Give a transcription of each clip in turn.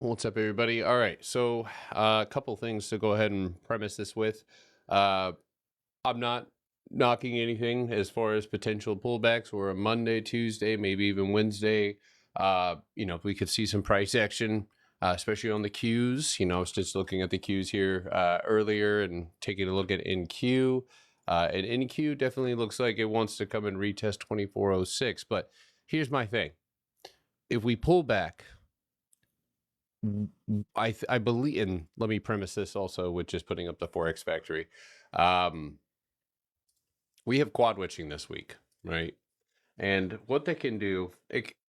What's up, everybody? All right, so a couple things to go ahead and premise this with. Uh, I'm not knocking anything as far as potential pullbacks or a Monday, Tuesday, maybe even Wednesday. If we could see some price action, especially on the Qs. I was just looking at the Qs here earlier and taking a look at NQ. And NQ definitely looks like it wants to come and retest 2406. But here's my thing: if we pull back, I believe, and let me premise this also with just putting up the Forex Factory. Um, we have quad witching this week, right? And what they can do,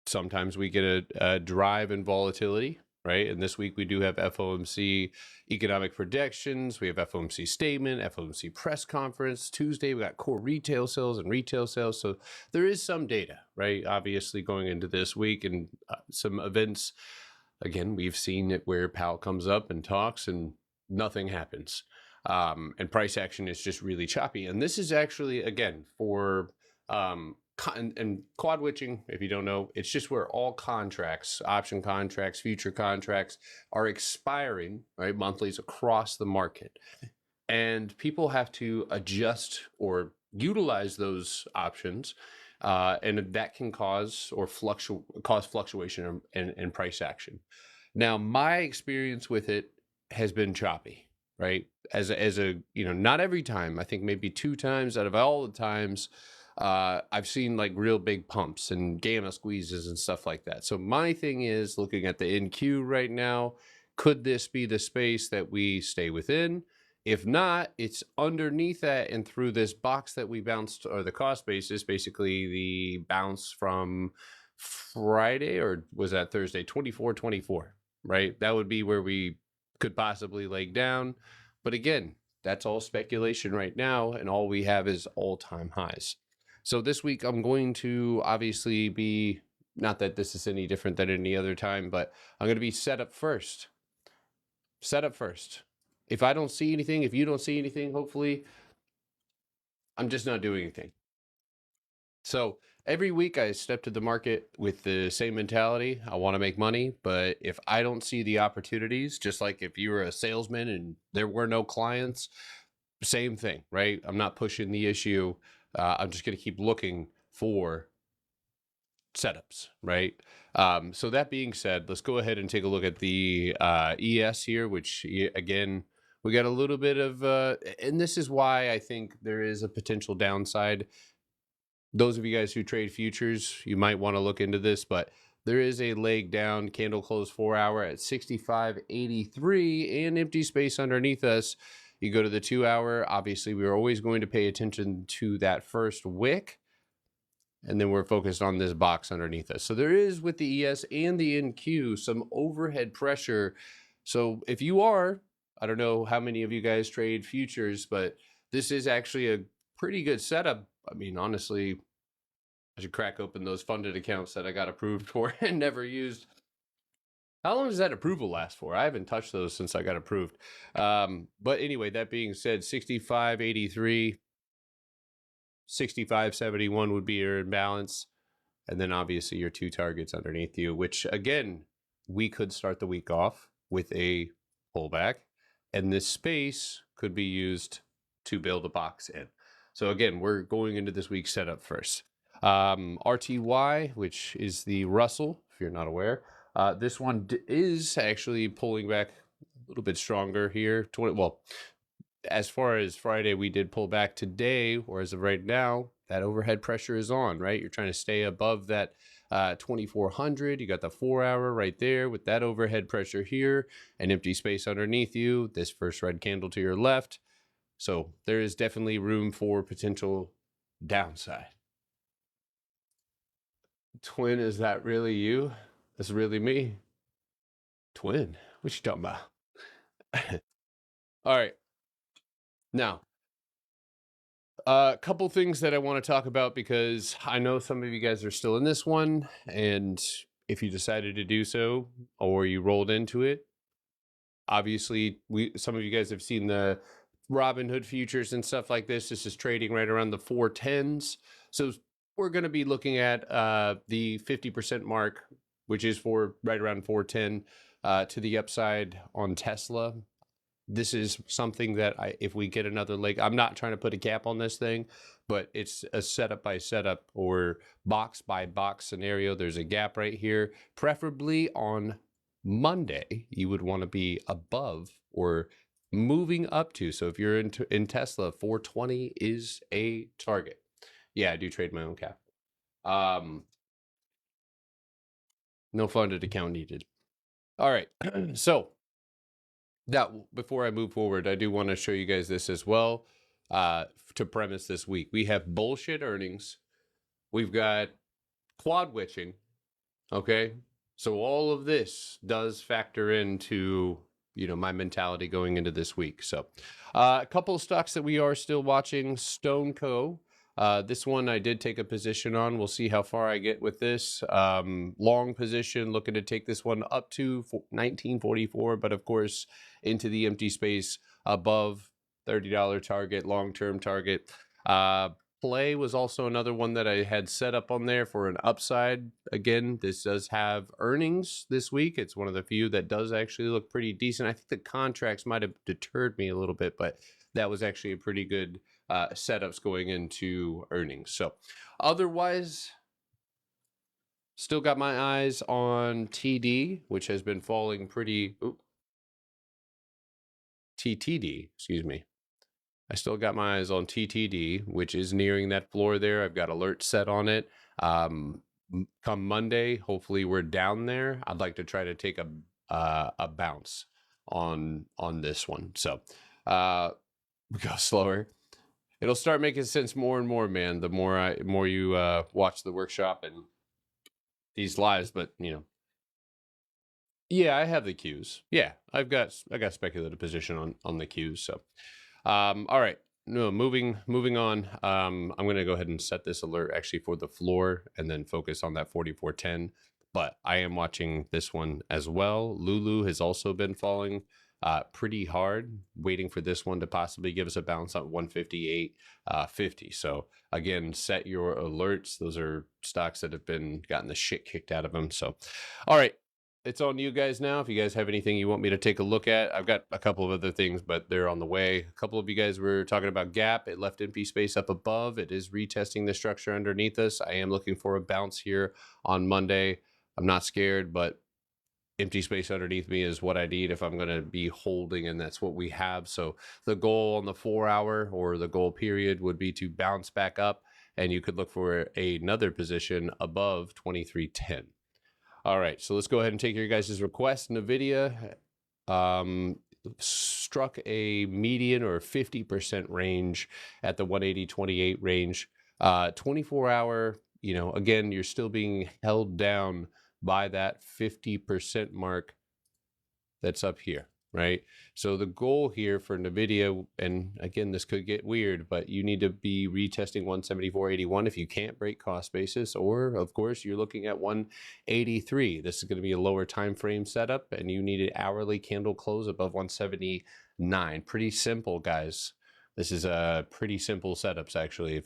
sometimes we get a drive in volatility, right? And this week we do have FOMC economic projections. We have FOMC statement, FOMC press conference. Tuesday we got core retail sales and retail sales. So there is some data, right? Obviously going into this week and some events. Again, we've seen it where Powell comes up and talks and nothing happens. And price action is just really choppy. And this is actually, again, for and quad witching, if you don't know, it's just where all contracts, option contracts, future contracts are expiring, right? Monthlies across the market. And people have to adjust or utilize those options. And that can cause or cause fluctuation in price action. Now, my experience with it has been choppy, right? As a not every time. I think maybe two times out of all the times, I've seen like real big pumps and gamma squeezes and stuff like that. So my thing is looking at the NQ right now. Could this be the space that we stay within? If not, it's underneath that and through this box that we bounced, or the cost basis, basically the bounce from Friday, or was that Thursday, 24.24, right? That would be where we could possibly leg down. But again, that's all speculation right now, and all we have is all-time highs. So this week I'm going to obviously be, not that this is any different than any other time, but I'm going to be set up first. Set up first. If I don't see anything, if you don't see anything, hopefully, I'm just not doing anything. So every week I step to the market with the same mentality. I want to make money, but if I don't see the opportunities, just like if you were a salesman and there were no clients, same thing, right? I'm not pushing the issue. I'm just going to keep looking for setups, right? So that being said, let's go ahead and take a look at the ES here, which again, we got a little bit of, and this is why I think there is a potential downside. Those of you guys who trade futures, you might want to look into this, but there is a leg down, candle close 4 hour at 65.83 and empty space underneath us. You go to the 2 hour, obviously we're always going to pay attention to that first wick, and then we're focused on this box underneath us. So there is, with the ES and the NQ, some overhead pressure. So if you are, I don't know how many of you guys trade futures, but this is actually a pretty good setup. I mean, honestly, I should crack open those funded accounts that I got approved for and never used. How long does that approval last for? I haven't touched those since I got approved. But anyway, that being said, 65.83, 65.71 would be your imbalance. And then obviously your two targets underneath you, which again, we could start the week off with a pullback, and this space could be used to build a box in. So again, we're going into this week's setup first. RTY, which is the Russell, if you're not aware, this one is actually pulling back a little bit stronger here. Well, as far as Friday, we did pull back today, or as of right now, that overhead pressure is on, right? You're trying to stay above that 2400. You got the 4 hour right there with that overhead pressure here, an empty space underneath you, this first red candle to your left. So there is definitely room for potential downside. Twin, is that really you? That's really me. Twin, what you talking about? All right. Now, a couple things that I want to talk about, because I know some of you guys are still in this one, and if you decided to do so or you rolled into it, obviously some of you guys have seen the Robinhood futures and stuff like this. This is trading right around the 410s. So we're going to be looking at the 50% mark, which is for right around 410. to the upside on Tesla. This is something that if we get another leg, I'm not trying to put a cap on this thing, but it's a setup by setup or box by box scenario. There's a gap right here. Preferably on Monday, you would want to be above or moving up to. So if you're in Tesla, 420 is a target. Yeah, I do trade my own cap. No funded account needed. All right. So now, before I move forward, I do want to show you guys this as well. To premise this week, we have bullshit earnings. We've got quad witching. Okay. So all of this does factor into, my mentality going into this week. So a couple of stocks that we are still watching. StoneCo. This one I did take a position on. We'll see how far I get with this. Long position, looking to take this one up to 1944, but of course into the empty space above $30 target, long-term target. Play was also another one that I had set up on there for an upside. Again, this does have earnings this week. It's one of the few that does actually look pretty decent. I think the contracts might have deterred me a little bit, but that was actually a pretty good setups going into earnings. So otherwise, still got my eyes on TD, which has been falling pretty... TTD, excuse me. I still got my eyes on TTD, which is nearing that floor there. I've got alerts set on it. Come Monday, hopefully we're down there. I'd like to try to take a bounce on this one. So we go slower. It'll start making sense more and more, man. The more you watch the workshop and these lives, but yeah, I have the cues. Yeah, I got speculative position on the cues. So, all right. No, moving on. I'm gonna go ahead and set this alert actually for the floor, and then focus on that 4410. But I am watching this one as well. Lulu has also been falling pretty hard, waiting for this one to possibly give us a bounce on 158.50. So again, set your alerts. Those are stocks that have gotten the shit kicked out of them. So, all right. It's on you guys now. If you guys have anything you want me to take a look at, I've got a couple of other things, but they're on the way. A couple of you guys were talking about gap. It left empty space up above. It is retesting the structure underneath us. I am looking for a bounce here on Monday. I'm not scared, but empty space underneath me is what I need if I'm going to be holding, and that's what we have. So the goal on the 4 hour or the goal period would be to bounce back up, and you could look for another position above 2310. All right, so let's go ahead and take your guys' request. NVIDIA struck a median or 50% range at the 180.28 range. 24 hour, again, you're still being held down by that 50% mark that's up here, right? So the goal here for NVIDIA, and again, this could get weird, but you need to be retesting 174.81 if you can't break cost basis, or of course you're looking at 183. This is going to be a lower time frame setup, and you need an hourly candle close above 179. Pretty simple, guys. This is a pretty simple setups, actually.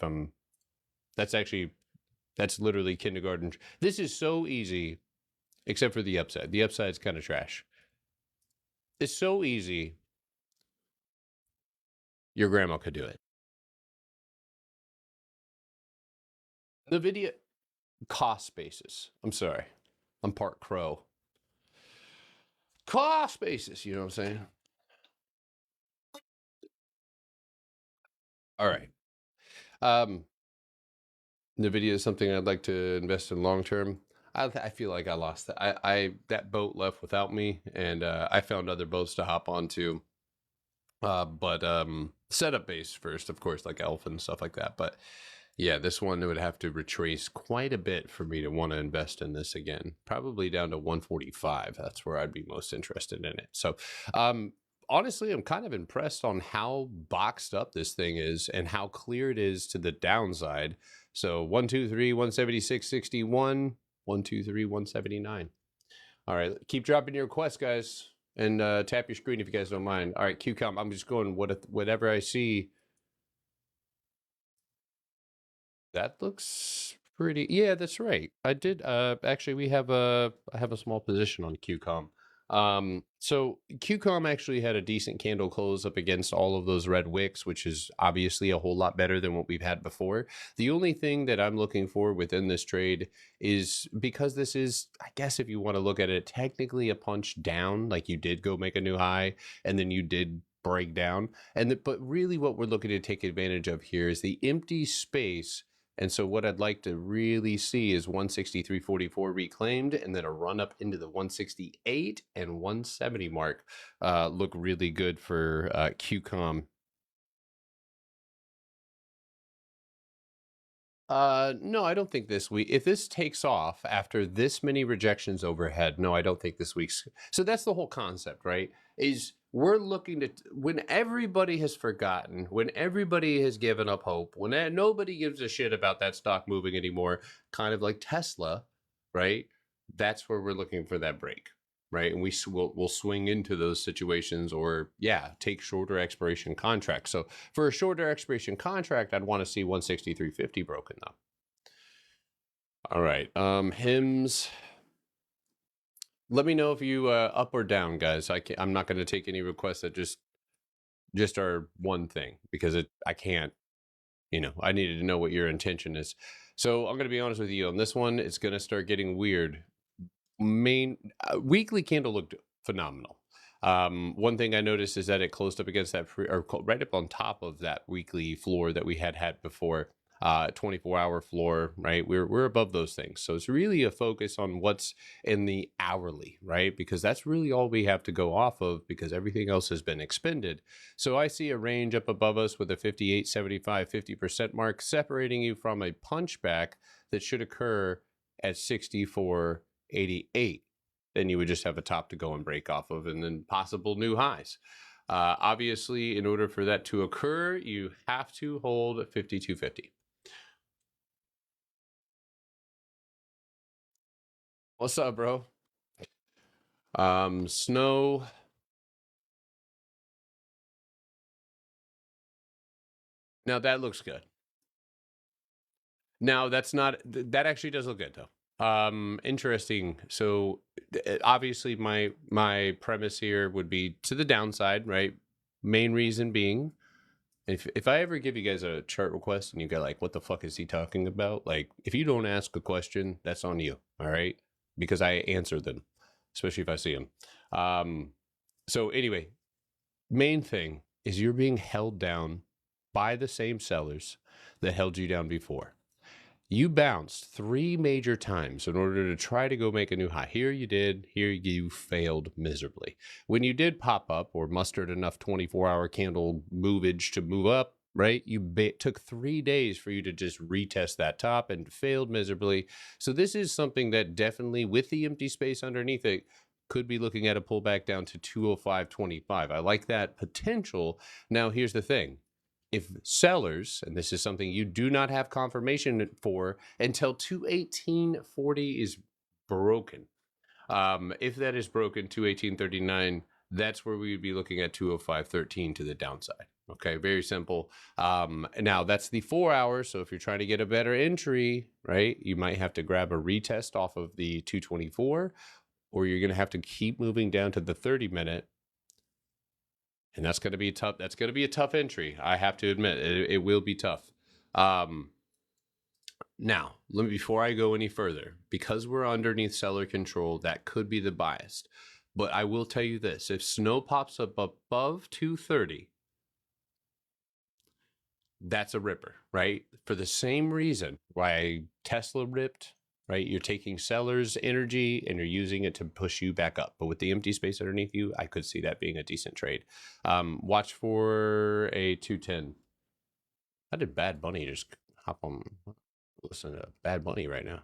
That's literally kindergarten. This is so easy, except for the upside. The upside is kind of trash. It's so easy. Your grandma could do it. NVIDIA cost basis. I'm sorry. I'm part crow. Cost basis, you know what I'm saying? All right. NVIDIA is something I'd like to invest in long term. I feel like I lost that. That boat left without me, and I found other boats to hop onto. But setup based first, of course, like Elf and stuff like that. But yeah, this one would have to retrace quite a bit for me to want to invest in this again. Probably down to 145. That's where I'd be most interested in it. So, honestly, I'm kind of impressed on how boxed up this thing is and how clear it is to the downside. So 123, 176.61, 123, 179. All right, keep dropping your requests, guys, and tap your screen if you guys don't mind. All right, QCOM, I'm just going whatever I see. That looks pretty. Yeah, that's right. I did. Actually, I have a small position on QCOM. So QCOM actually had a decent candle close up against all of those red wicks, which is obviously a whole lot better than what we've had before. The only thing that I'm looking for within this trade is, because this is, I guess if you want to look at it, technically a punch down, like you did go make a new high and then you did break down. But really what we're looking to take advantage of here is the empty space. And so what I'd like to really see is 163.44 reclaimed, and then a run up into the 168 and 170 mark look really good for QCOM. No, I don't think this week. If this takes off after this many rejections overhead, no, I don't think this week's. So that's the whole concept, right? Is we're looking to, when everybody has forgotten, when everybody has given up hope, when nobody gives a shit about that stock moving anymore, kind of like Tesla, right? That's where we're looking for that break, right? And we'll swing into those situations, or take shorter expiration contracts. So for a shorter expiration contract, I'd want to see 163.50 broken though. All right, HIMS. Let me know if you up or down, guys. I'm not going to take any requests that just are one thing, because I can't. I needed to know what your intention is. So I'm going to be honest with you on this one. It's going to start getting weird. Weekly candle looked phenomenal. One thing I noticed is that it closed up against that right up on top of that weekly floor that we had before. 24-hour floor, right? We're above those things. So it's really a focus on what's in the hourly, right? Because that's really all we have to go off of, because everything else has been expended. So I see a range up above us with a 58, 75, 50% mark separating you from a punchback that should occur at 64.88. Then you would just have a top to go and break off of, and then possible new highs. Obviously, in order for that to occur, you have to hold 52.50. What's up, bro? Snow. Now that looks good. Now that's not, that actually does look good though. Interesting. So obviously my premise here would be to the downside, right? Main reason being, if I ever give you guys a chart request and you go like, what the fuck is he talking about? Like, if you don't ask a question, that's on you. All right. Because I answer them, especially if I see them. So anyway, main thing is you're being held down by the same sellers that held you down before. You bounced 3 major times in order to try to go make a new high. Here you did. Here you failed miserably. When you did pop up or mustered enough 24-hour candle movage to move up, right? Took 3 days for you to just retest that top and failed miserably. So this is something that definitely, with the empty space underneath it, could be looking at a pullback down to 205.25. I like that potential. Now, here's the thing. If sellers, and this is something you do not have confirmation for until 218.40 is broken. If that is broken, 218.39, that's where we would be looking at 205.13 to the downside. Okay, very simple. Now that's the 4 hours. So if you're trying to get a better entry, right, you might have to grab a retest off of the 224, or you're going to have to keep moving down to the 30-minute. And that's going to be tough. That's going to be a tough entry. I have to admit, it will be tough. Now, before I go any further, because we're underneath seller control, that could be the bias. But I will tell you this: if snow pops up above 230, that's a ripper, right? For the same reason why Tesla ripped, right? You're taking seller's energy and you're using it to push you back up. But with the empty space underneath you, I could see that being a decent trade. Watch for a 210. How did Bad Bunny just hop on? Listen to Bad Bunny right now.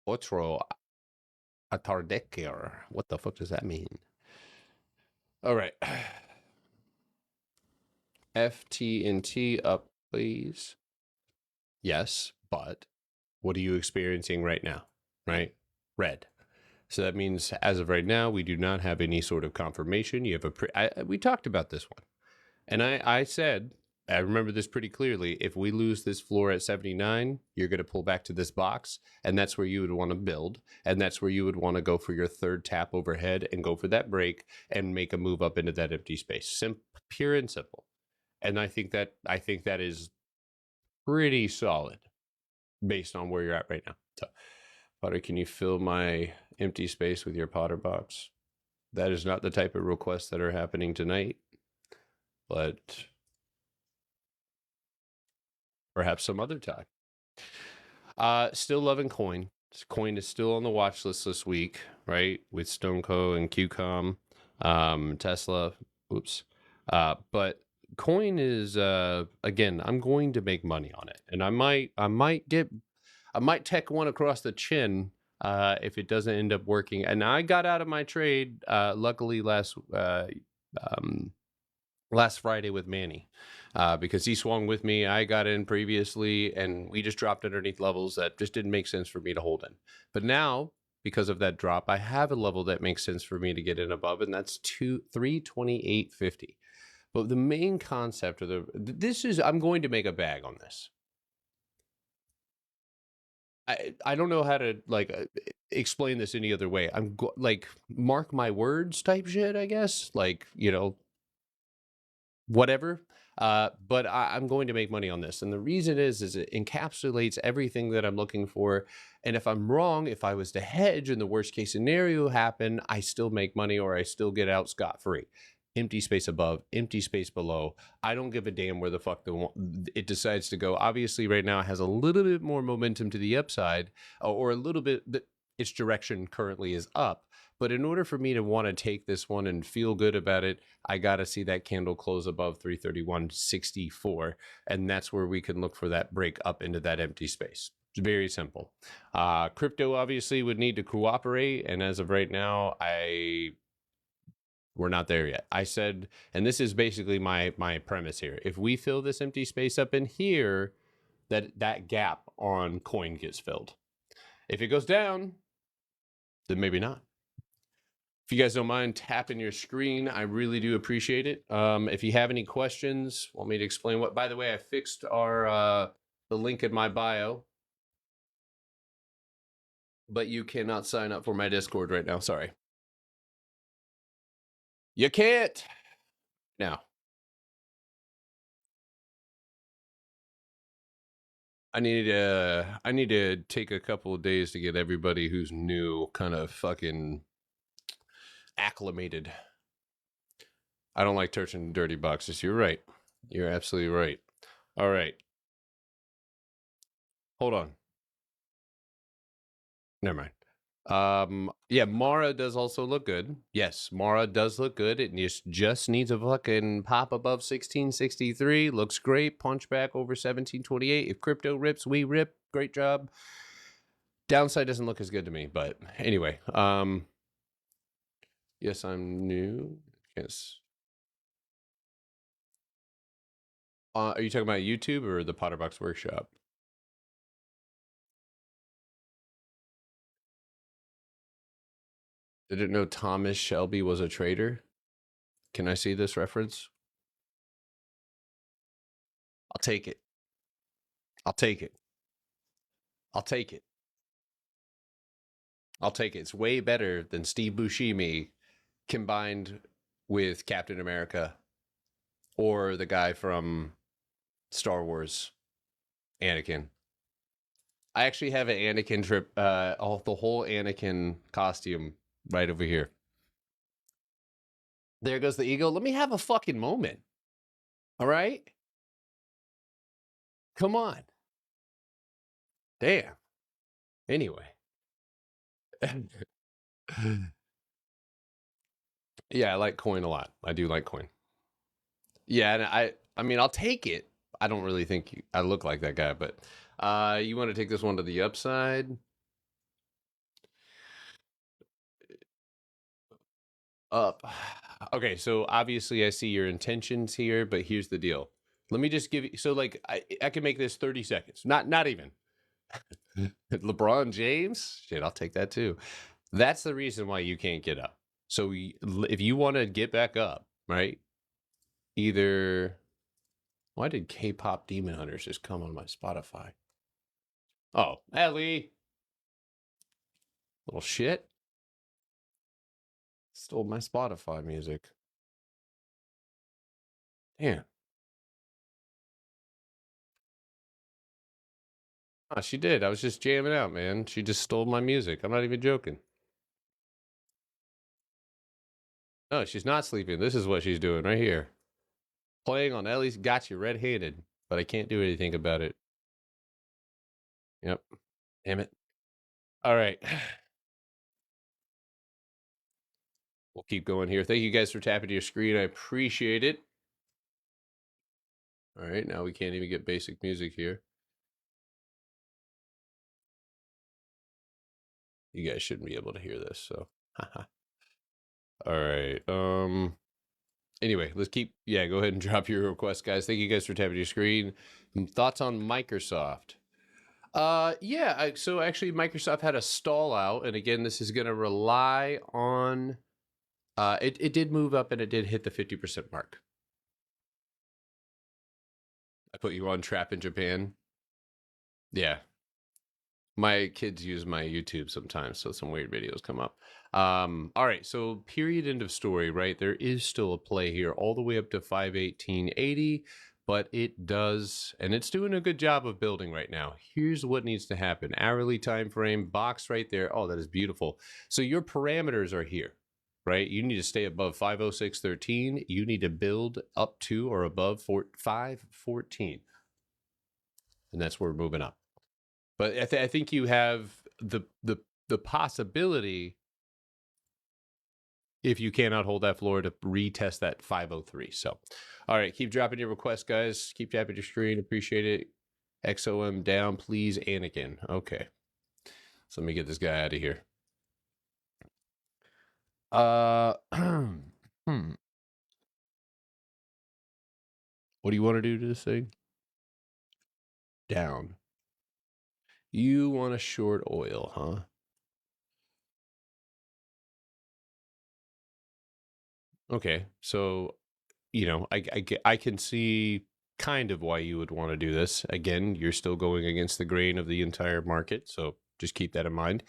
Otro atardecer. What the fuck does that mean? All right. FT&T up, please. Yes, but what are you experiencing right now? Right? Red. So that means as of right now, we do not have any sort of confirmation. You have we talked about this one. And I said I remember this pretty clearly. If we lose this floor at 79, you're going to pull back to this box, and that's where you would want to build, and that's where you would want to go for your third tap overhead and go for that break and make a move up into that empty space. Pure and simple. And I think that is pretty solid based on where you're at right now. So, Potter, can you fill my empty space with your Potter box? That is not the type of requests that are happening tonight, but perhaps some other time. Still loving Coin. Coin is still on the watch list this week, right? With StoneCo and QCOM, Tesla. Oops. But Coin is again, I'm going to make money on it, and I might tech one across the chin if it doesn't end up working. And I got out of my trade luckily last Friday with Manny because he swung with me. I got in previously, and we just dropped underneath levels that just didn't make sense for me to hold in. But now, because of that drop, I have a level that makes sense for me to get in above, and that's 328.50. But the main concept of I'm going to make a bag on this. I don't know how to explain this any other way. I'm like, mark my words type shit, I guess. Like, whatever. But I'm going to make money on this. And the reason is it encapsulates everything that I'm looking for. And if I'm wrong, if I was to hedge and the worst case scenario happen, I still make money or I still get out scot-free. Empty space above, empty space below. I don't give a damn where the fuck it decides to go. Obviously, right now it has a little bit more momentum to the upside, or a little bit, its direction currently is up. But in order for me to want to take this one and feel good about it, I got to see that candle close above 331.64. And that's where we can look for that break up into that empty space. It's very simple. Crypto obviously would need to cooperate. And as of right now, we're not there yet. I said, and this is basically my premise here. If we fill this empty space up in here, that gap on Coin gets filled. If it goes down, then maybe not. If you guys don't mind tapping your screen, I really do appreciate it. If you have any questions, want me to explain what, by the way, I fixed the link in my bio, but you cannot sign up for my Discord right now. Sorry. You can't. Now, I need to take a couple of days to get everybody who's new kind of fucking acclimated. I don't like touching dirty boxes. You're right. You're absolutely right. All right. Hold on. Never mind. Yeah, Mara does also look good. Yes, Mara does look good. It just needs a fucking pop above 1663. Looks great. Punch back over 1728. If crypto rips, we rip. Great job. Downside doesn't look as good to me, but anyway. Yes, I'm new. Yes. Are you talking about YouTube or the Potterbox Workshop? Didn't know Thomas Shelby was a trader. Can I see this reference? I'll take it. I'll take it. I'll take it. I'll take it. It's way better than Steve Buscemi combined with Captain America or the guy from Star Wars, Anakin. I actually have an Anakin trip, the whole Anakin costume right over here. There goes the ego. Let me have a fucking moment. All right? Come on. Damn. Anyway. Yeah, I like Coin a lot. I do like Coin. Yeah, and I mean, I'll take it. I don't really think I look like that guy, but you want to take this one to the upside? Up. Okay, so obviously I see your intentions here, but here's the deal. Let me just give you, so like I can make this 30 seconds. Not even. LeBron James? Shit, I'll take that too. That's the reason why you can't get up. So if you want to get back up, right? Either Why did K-pop Demon Hunters just come on my Spotify? Oh, Ellie. Little shit. Stole my Spotify music. Damn. Oh, she did. I was just jamming out, man. She just stole my music. I'm not even joking. No, she's not sleeping. This is what she's doing right here. Playing on Ellie's Got You red-handed, but I can't do anything about it. Yep. Damn it. All right. We'll keep going here. Thank you guys for tapping to your screen. I appreciate it. All right, now we can't even get basic music here. You guys shouldn't be able to hear this, so. All right. Anyway, let's keep. Yeah, go ahead and drop your request, guys. Thank you guys for tapping to your screen. Thoughts on Microsoft? Yeah. So actually, Microsoft had a stall out, and again, this is going to rely on. It did move up, and it did hit the 50% mark. I put you on Trap in Japan. Yeah. My kids use my YouTube sometimes, so some weird videos come up. All right, so period, end of story, right? There is still a play here all the way up to 518.80, but it does, and it's doing a good job of building right now. Here's what needs to happen. Hourly time frame, box right there. Oh, that is beautiful. So your parameters are here, right? You need to stay above 506.13. You need to build up to or above 514. And that's where we're moving up. But I think you have the possibility, if you cannot hold that floor, to retest that 503. So, all right, keep dropping your requests, guys. Keep tapping your screen. Appreciate it. XOM down, please, Anakin. Okay. So let me get this guy out of here. What do you want to do to this thing? Down. You want a short oil, huh? Okay, so I can see kind of why you would want to do this. Again, you're still going against the grain of the entire market, so just keep that in mind.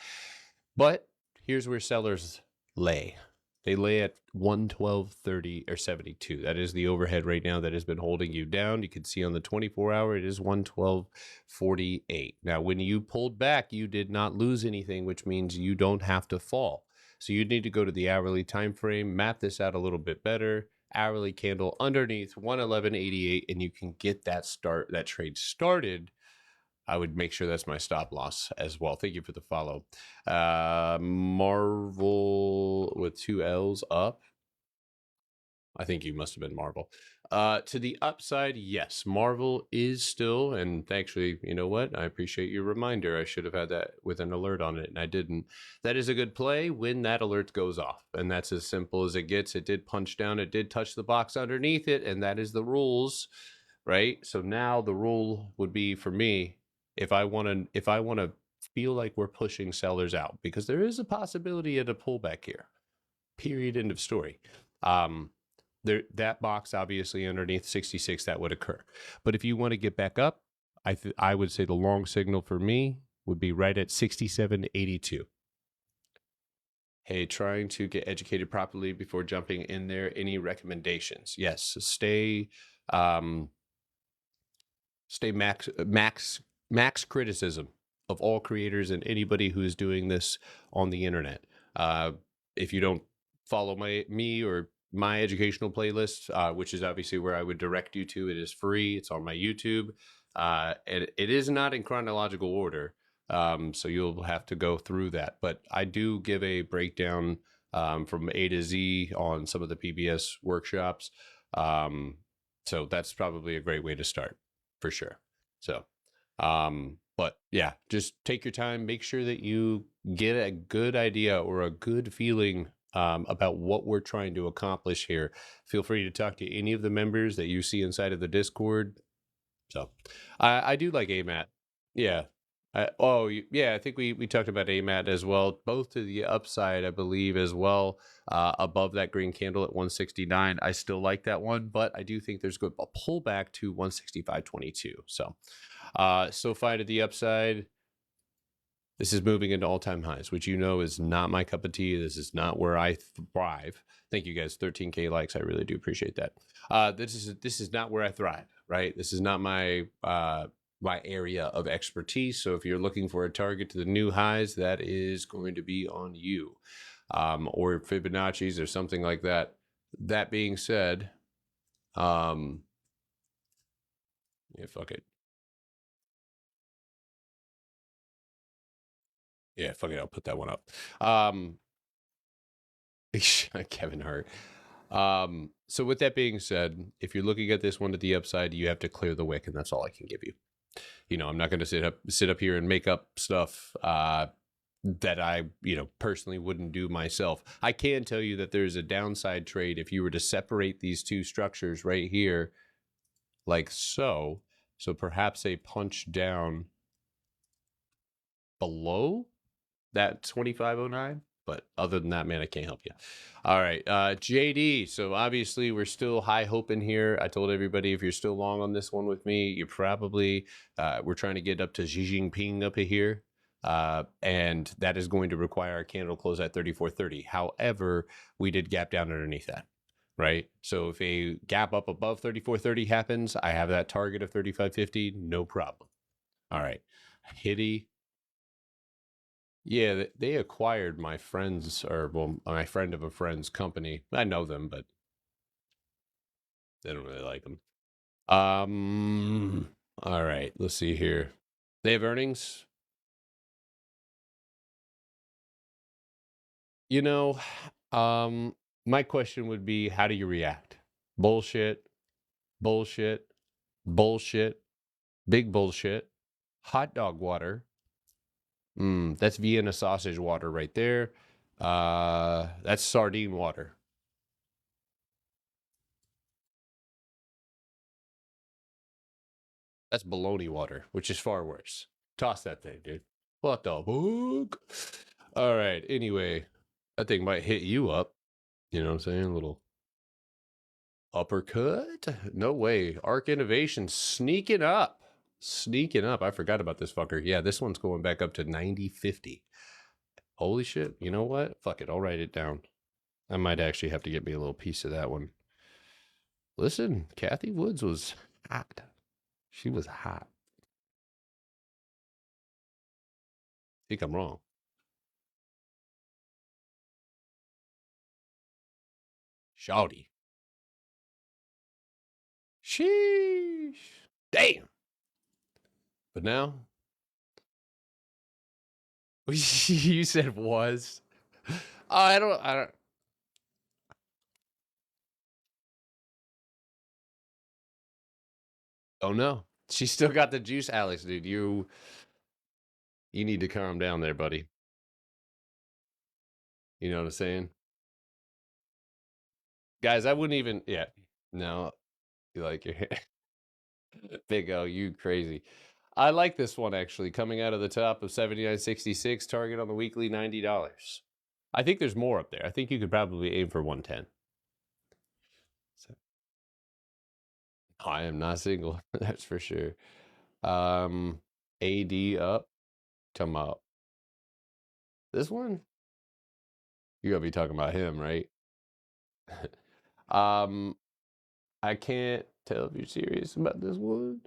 But here's where sellers lay. They lay at 112.30 or 72. That is the overhead right now that has been holding you down. You can see on the 24-hour, it is 112.48. Now, when you pulled back, you did not lose anything, which means you don't have to fall. So you need to go to the hourly time frame, map this out a little bit better. Hourly candle underneath 111.88, and you can get that trade started. I would make sure that's my stop loss as well. Thank you for the follow. Marvel with 2 L's up. I think you must have been Marvel. To the upside, yes, Marvel is still, and actually, you know what? I appreciate your reminder. I should have had that with an alert on it, and I didn't. That is a good play when that alert goes off, and that's as simple as it gets. It did punch down. It did touch the box underneath it, and that is the rules, right? So now the rule would be for me, if I want to feel like we're pushing sellers out, because there is a possibility of a pullback here. Period. End of story. That box obviously underneath 66, that would occur. But if you want to get back up, I would say the long signal for me would be right at 67.82. Hey, trying to get educated properly before jumping in there. Any recommendations? Yes, stay max criticism of all creators and anybody who is doing this on the internet. If you don't follow me or my educational playlist, which is obviously where I would direct you to, it is free. It's on my YouTube. And it is not in chronological order. So you'll have to go through that. But I do give a breakdown from A to Z on some of the PBS workshops. So that's probably a great way to start for sure. So, but yeah, just take your time, make sure that you get a good idea or a good feeling about what we're trying to accomplish here. Feel free to talk to any of the members that you see inside of the Discord. So I do like AMAT. Yeah, Yeah, I think we talked about AMAT as well, both to the upside, I believe, as well. Above that green candle at 169, I still like that one, but I do think there's a pullback to 165.22. So, SoFi to the upside. This is moving into all-time highs, which you know is not my cup of tea. This is not where I thrive. Thank you guys, 13K likes. I really do appreciate that. This is not where I thrive, right? This is not my my area of expertise. So if you're looking for a target to the new highs, that is going to be on you, or Fibonacci's or something like that. That being said, yeah, fuck it. Yeah, fuck it. I'll put that one up. Kevin Hart. So with that being said, if you're looking at this one to the upside, you have to clear the wick, and that's all I can give you. You know, I'm not going to sit up here and make up stuff that I, personally wouldn't do myself. I can tell you that there's a downside trade if you were to separate these two structures right here, like so. So perhaps a punch down below that 2509. But other than that, man, I can't help you. All right, JD. So obviously we're still high hoping here. I told everybody if you're still long on this one with me, you're probably we're trying to get up to Xi Jinping up here. And that is going to require a candle close at 3430. However, we did gap down underneath that, right? So if a gap up above 3430 happens, I have that target of 3550, no problem. All right, Hitty. Yeah, they acquired my friend's, or well, my friend of a friend's company. I know them, but they don't really like them. All right, let's see here. They have earnings. You know, my question would be, how do you react? Bullshit, bullshit, bullshit, big bullshit, hot dog water. That's Vienna sausage water right there. That's sardine water. That's bologna water, which is far worse. Toss that thing, dude. What the fuck? All right. Anyway, that thing might hit you up. You know what I'm saying? A little uppercut. No way. Arc Innovation sneaking up. Sneaking up. I forgot about this fucker. Yeah, this one's going back up to 90.50. Holy shit. You know what? Fuck it. I'll write it down. I might actually have to get me a little piece of that one. Listen, Cathie Woods was hot. She was hot. I think I'm wrong. Shawty. Sheesh. Damn. But now, you said was. I don't. Oh no. She still got the juice, Alex, dude. You need to calm down there, buddy. You know what I'm saying? Guys, I wouldn't even yeah. No. You like your Big O, you crazy. I like this one actually. Coming out of the top of 79.66, target on the weekly $90. I think there's more up there. I think you could probably aim for 110. So, I am not single, that's for sure. AD up. Talking about this one? You're gonna be talking about him, right? um, I can't tell if you're serious about this one.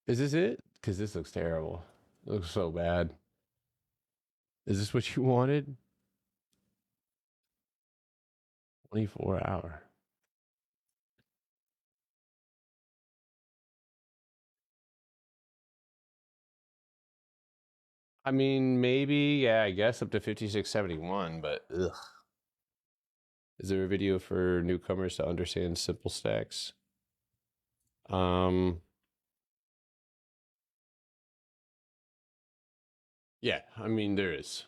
Is this it? Because this looks terrible. It looks so bad. Is this what you wanted? 24-hour. I mean, maybe, yeah, I guess up to 56.71, but ugh. Is there a video for newcomers to understand simple stacks? Yeah, I mean, there is.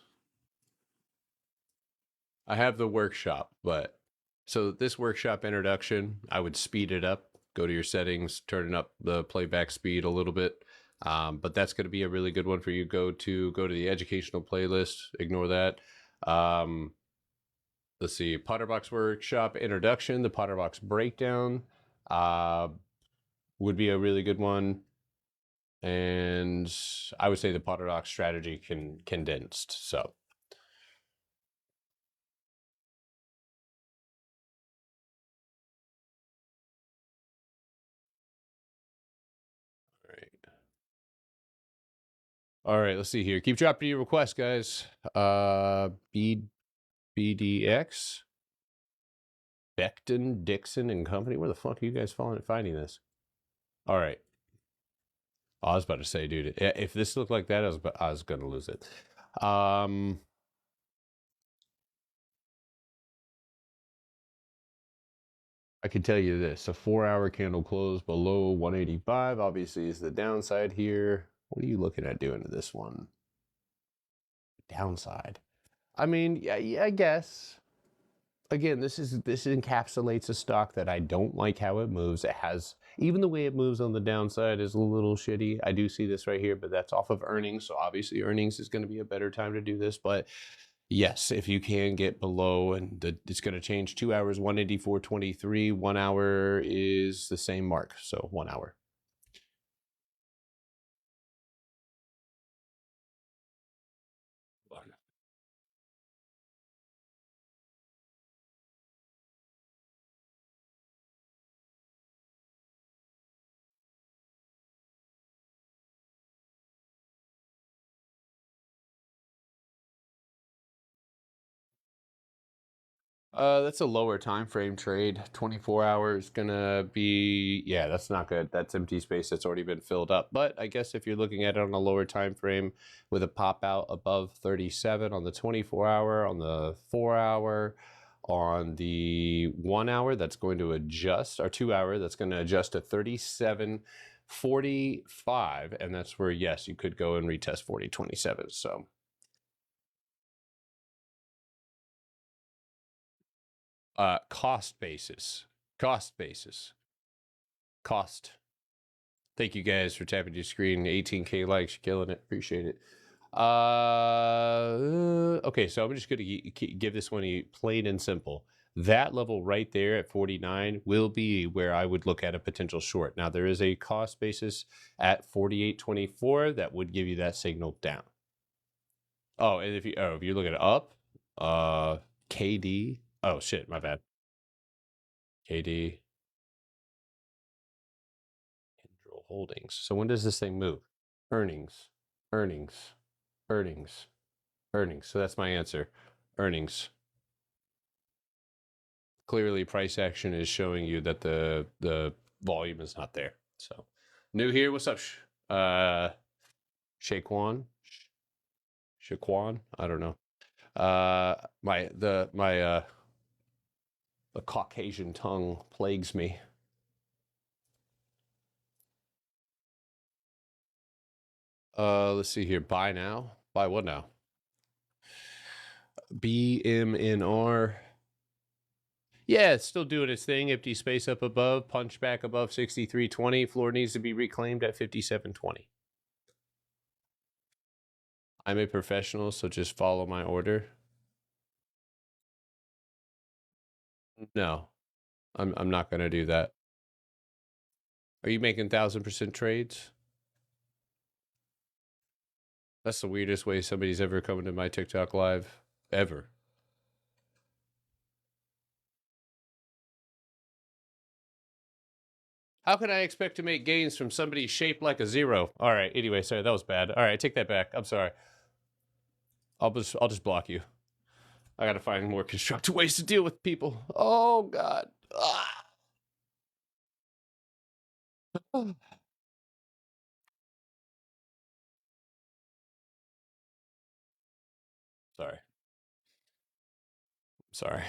I have the workshop, but so this workshop introduction, I would speed it up, go to your settings, turn up the playback speed a little bit. But that's going to be a really good one for you. Go to the educational playlist. Ignore that. Let's see, Potterbox Workshop Introduction, the Potterbox Breakdown would be a really good one. And I would say the Potterbox Strategy condensed. So. All right, let's see here. Keep dropping your requests, guys. BDX, Becton, Dixon, and Company. Where the fuck are you guys finding this? All right. I was about to say, dude, if this looked like that, I was gonna lose it. I can tell you this: a 4-hour candle close below 185 obviously is the downside here. What are you looking at doing to this one? Downside. I mean, yeah, I guess. Again, this encapsulates a stock that I don't like how it moves. It has, even the way it moves on the downside is a little shitty. I do see this right here, but that's off of earnings. So obviously earnings is going to be a better time to do this. But yes, if you can get below, and it's going to change 2 hours, 184.23. 1 hour is the same mark. So 1 hour. That's a lower time frame trade. 24 hours gonna be, yeah, that's not good. That's empty space that's already been filled up. But I guess if you're looking at it on a lower time frame with a pop out above 37 on the 24 hour, on the 4 hour, on the 1 hour, that's going to adjust, or 2 hour, that's going to adjust to 37.45, and that's where, yes, you could go and retest 40.27. So cost basis. Thank you guys for tapping your screen. 18K likes, you're killing it. Appreciate it. Okay, so I'm just going to give this one a plain and simple. That level right there at 49 will be where I would look at a potential short. Now, there is a cost basis at 48.24 that would give you that signal down. Oh, and if you look at it up, KD. Oh shit, my bad. KD. Kindrel Holdings. So when does this thing move? Earnings, earnings, earnings, earnings. So that's my answer. Earnings. Clearly, price action is showing you that the volume is not there. So, new here. What's up? Shaquan. Shaquan. I don't know. My the Caucasian tongue plagues me. Let's see here. Buy now. Buy what now? BMNR. Yeah, it's still doing its thing. Empty space up above. Punch back above 63.20. Floor needs to be reclaimed at 57.20. I'm a professional, so just follow my order. No, I'm not gonna do that. Are you making 1,000% trades? That's the weirdest way somebody's ever come into my TikTok live ever. How can I expect to make gains from somebody shaped like a zero? All right. Anyway, sorry, that was bad. All right, take that back. I'm sorry. I'll just block you. I gotta find more constructive ways to deal with people. Oh God. Sorry. Sorry.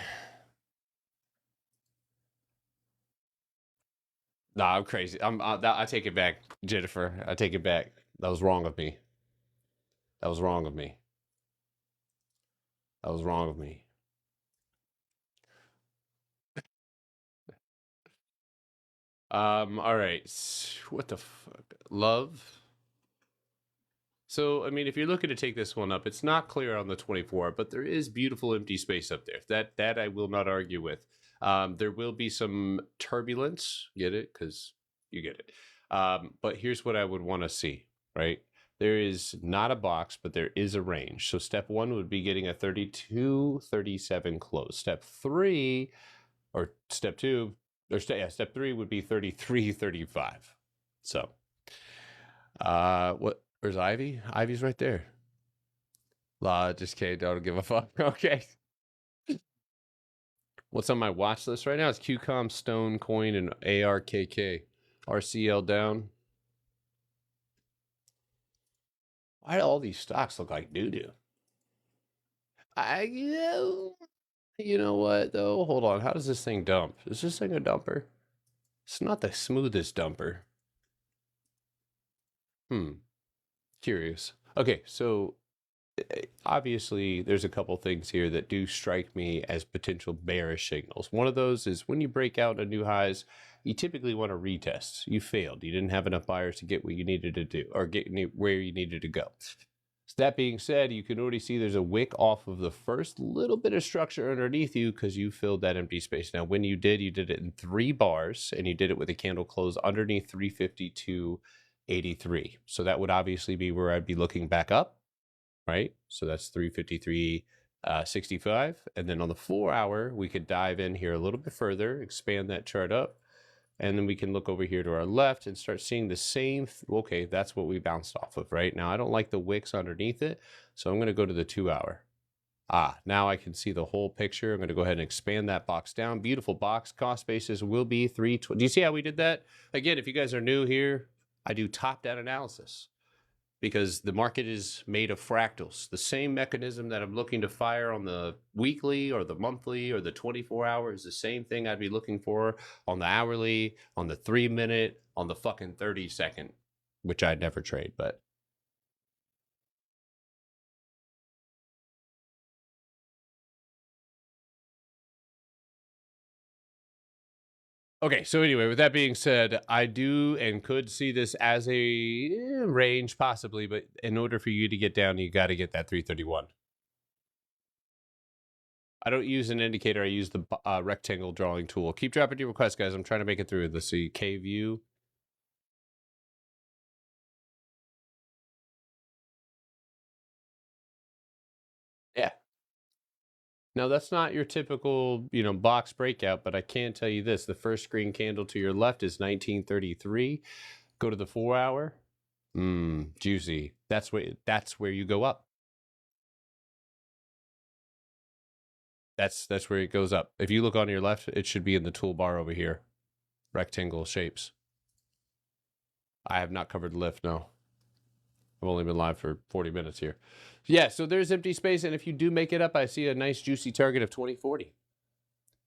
Nah, I'm crazy. I take it back, Jennifer. I take it back. That was wrong of me. That was wrong of me. That was wrong of me. All right. What the fuck? Love. So, I mean, if you're looking to take this one up, it's not clear on the 24, but there is beautiful empty space up there. That I will not argue with. There will be some turbulence. Get it? Because you get it. But here's what I would want to see, right? There is not a box, but there is a range. So step one would be getting a 32, 37 close. Step three, or step two, or step three would be 33, 35. So, what? Where's Ivy? Ivy's right there. La, just kidding. Don't give a fuck. Okay. What's on my watch list right now? It's QCOM, Stone, Coin, and ARKK. RCL down. Why do all these stocks look like doo-doo? You know what, though? Hold on. How does this thing dump? Is this thing a dumper? It's not the smoothest dumper. Curious. Okay, so obviously there's a couple things here that do strike me as potential bearish signals. One of those is when you break out into new highs, you typically want to retest. You failed. You didn't have enough buyers to get what you needed to do or get where you needed to go. So that being said, you can already see there's a wick off of the first little bit of structure underneath you because you filled that empty space. Now, when you did it in 3 bars and you did it with a candle close underneath 352.83. So that would obviously be where I'd be looking back up, right? So that's 353.65. And then on the 4 hour, we could dive in here a little bit further, expand that chart up. And then we can look over here to our left and start seeing the same. Okay, that's what we bounced off of, right? Now, I don't like the wicks underneath it, so I'm going to go to the 2 hour. Now I can see the whole picture. I'm going to go ahead and expand that box down. Beautiful box. Cost basis will be 320. Do you see how we did that? Again, if you guys are new here, I do top-down analysis because the market is made of fractals. The same mechanism that I'm looking to fire on the weekly or the monthly or the 24 hours, the same thing I'd be looking for on the hourly, on the 3-minute, on the fucking 30-second, which I'd never trade, but. Okay, so anyway, with that being said, I do and could see this as a range possibly, but in order for you to get down, you got to get that 331. I don't use an indicator. I use the rectangle drawing tool. Keep dropping your requests, guys. I'm trying to make it through. Let's see. K view. Yeah. Now, that's not your typical, box breakout, but I can tell you this. The first green candle to your left is 1933. Go to the 4 hour. Juicy. That's where you go up. That's where it goes up. If you look on your left, it should be in the toolbar over here. Rectangle shapes. I have not covered lift, no. I've only been live for 40 minutes here. Yeah, so there's empty space, and if you do make it up, I see a nice juicy target of 2040.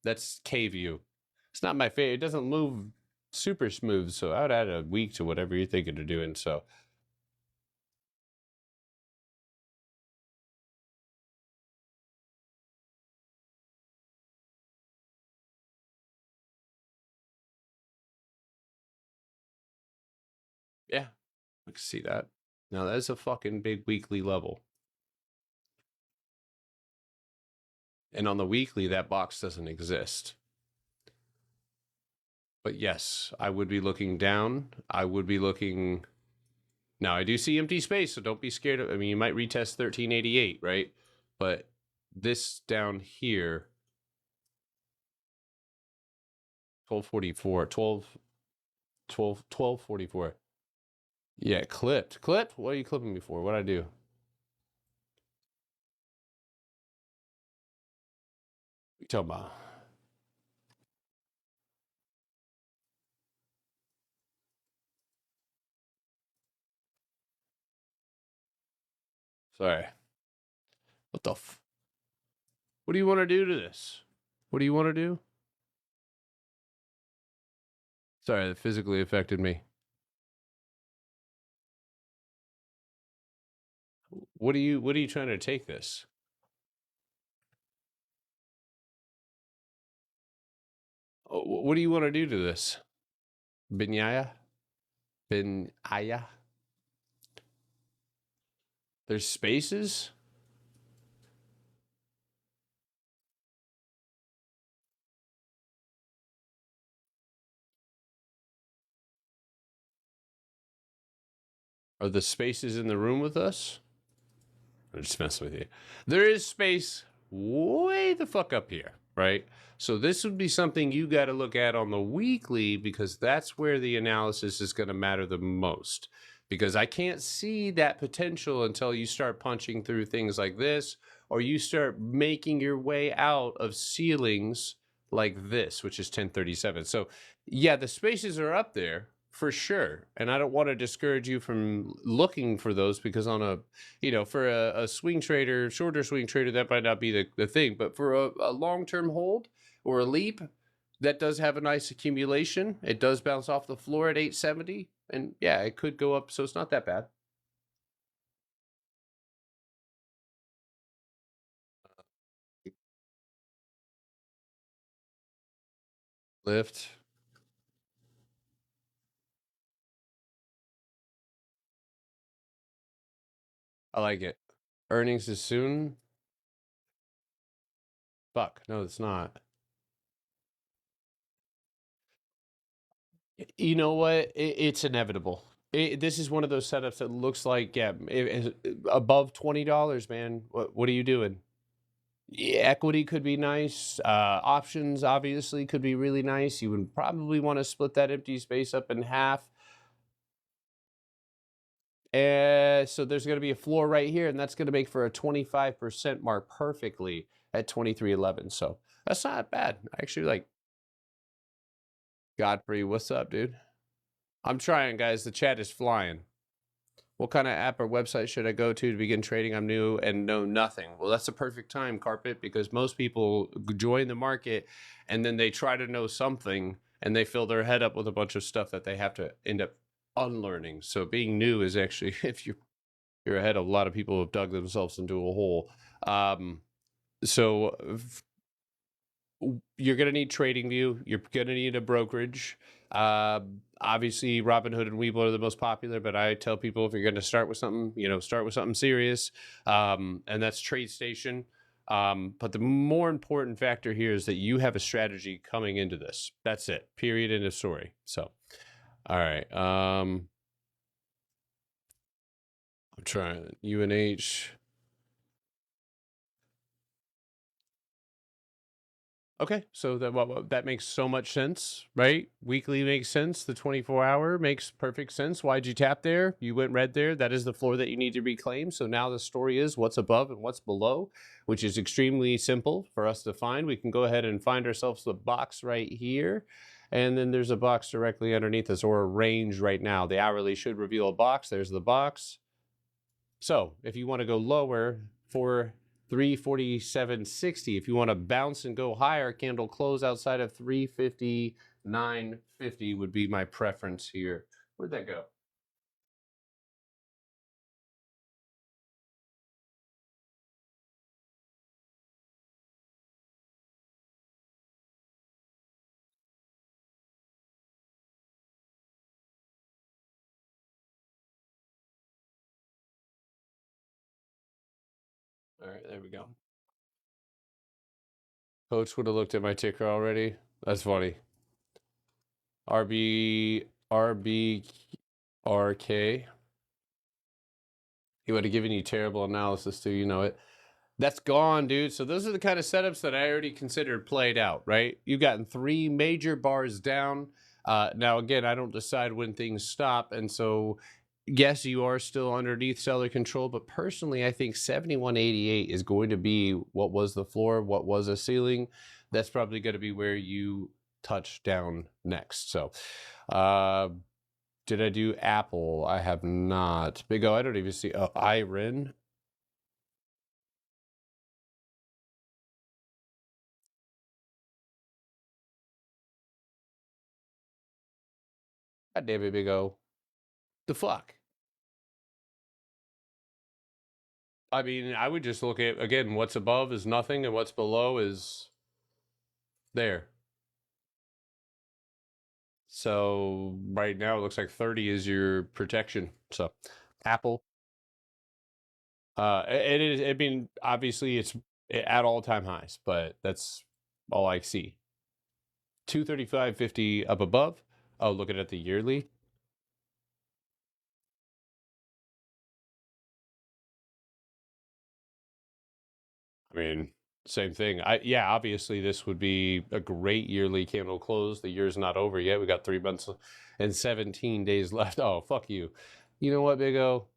That's K view. It's not my favorite. It doesn't move super smooth, so I would add a week to whatever you're thinking of doing. So yeah, I can see that. Now that is a fucking big weekly level. And on the weekly, that box doesn't exist. But yes, I would be looking down. I would be looking. Now I do see empty space, so don't be scared of. I mean, you might retest 1388, right? But this down here, 1244, 1244. Yeah, clipped. Clip? What are you clipping me for? What'd I do? What you talking about? Sorry. What the What do you want to do to this? What do you want to do? Sorry, that physically affected me. What are you trying to take this? What do you want to do to this? Binyaya? Binyaya? There's spaces. Are the spaces in the room with us? I'm just messing with you. There is space way the fuck up here, right? So this would be something you got to look at on the weekly because that's where the analysis is going to matter the most. Because I can't see that potential until you start punching through things like this or you start making your way out of ceilings like this, which is 1037. So, yeah, the spaces are up there for sure. And I don't want to discourage you from looking for those because on a for a swing trader, shorter swing trader, that might not be the thing. But for a long term hold or a leap, that does have a nice accumulation. It does bounce off the floor at 870. And yeah, it could go up. So it's not that bad. Lift. I like it. Earnings is soon. Fuck. No, it's not. You know what? It's inevitable. This is one of those setups that looks like, yeah, above $20, man. What are you doing? Yeah, equity could be nice. Options obviously could be really nice. You would probably want to split that empty space up in half. So there's going to be a floor right here, and that's going to make for a 25% mark perfectly at 2311. So that's not bad. I actually like Godfrey. What's up, dude? I'm trying, guys. The chat is flying. What kind of app or website should I go to begin trading? I'm new and know nothing. Well, that's a perfect time, Carpet, because most people join the market and then they try to know something and they fill their head up with a bunch of stuff that they have to end up unlearning. So being new is actually, if you're ahead of a lot of people who have dug themselves into a hole. So you're going to need TradingView. You're going to need a brokerage. Obviously, Robinhood and Webull are the most popular, but I tell people if you're going to start with something, start with something serious, and that's TradeStation. But the more important factor here is that you have a strategy coming into this. That's it. Period. End of story. So, all right. I'm trying UNH. Okay, so that makes so much sense, right? Weekly makes sense. The 24-hour makes perfect sense. Why'd you tap there? You went red there. That is the floor that you need to reclaim. So now the story is what's above and what's below, which is extremely simple for us to find. We can go ahead and find ourselves the box right here. And then there's a box directly underneath us or a range right now. The hourly should reveal a box. There's the box. So if you want to go lower for 347.60, if you want to bounce and go higher, candle close outside of 359.50 would be my preference here. Where'd that go? All right, there we go. Coach would have looked at my ticker already. That's funny. RBRK. He would have given you terrible analysis too, you know it. That's gone, dude. So those are the kind of setups that I already considered played out, right? You've gotten 3 major bars down. Now, again, I don't decide when things stop. And so, yes, you are still underneath seller control. But personally, I think 71.88 is going to be what was the floor, what was a ceiling. That's probably going to be where you touch down next. So, did I do Apple? I have not. Big O, I don't even see. Oh, Iron. God damn it, Big O. The fuck? I mean, I would just look at, again, what's above is nothing and what's below is there. So right now it looks like 30 is your protection. So Apple. It is. I mean, obviously, it's at all-time highs, but that's all I see. 235.50 up above. Oh, looking at the yearly. I mean, same thing. Yeah, obviously this would be a great yearly candle close. The year's not over yet. We got 3 months and 17 days left. Oh, fuck you. You know what, Big O?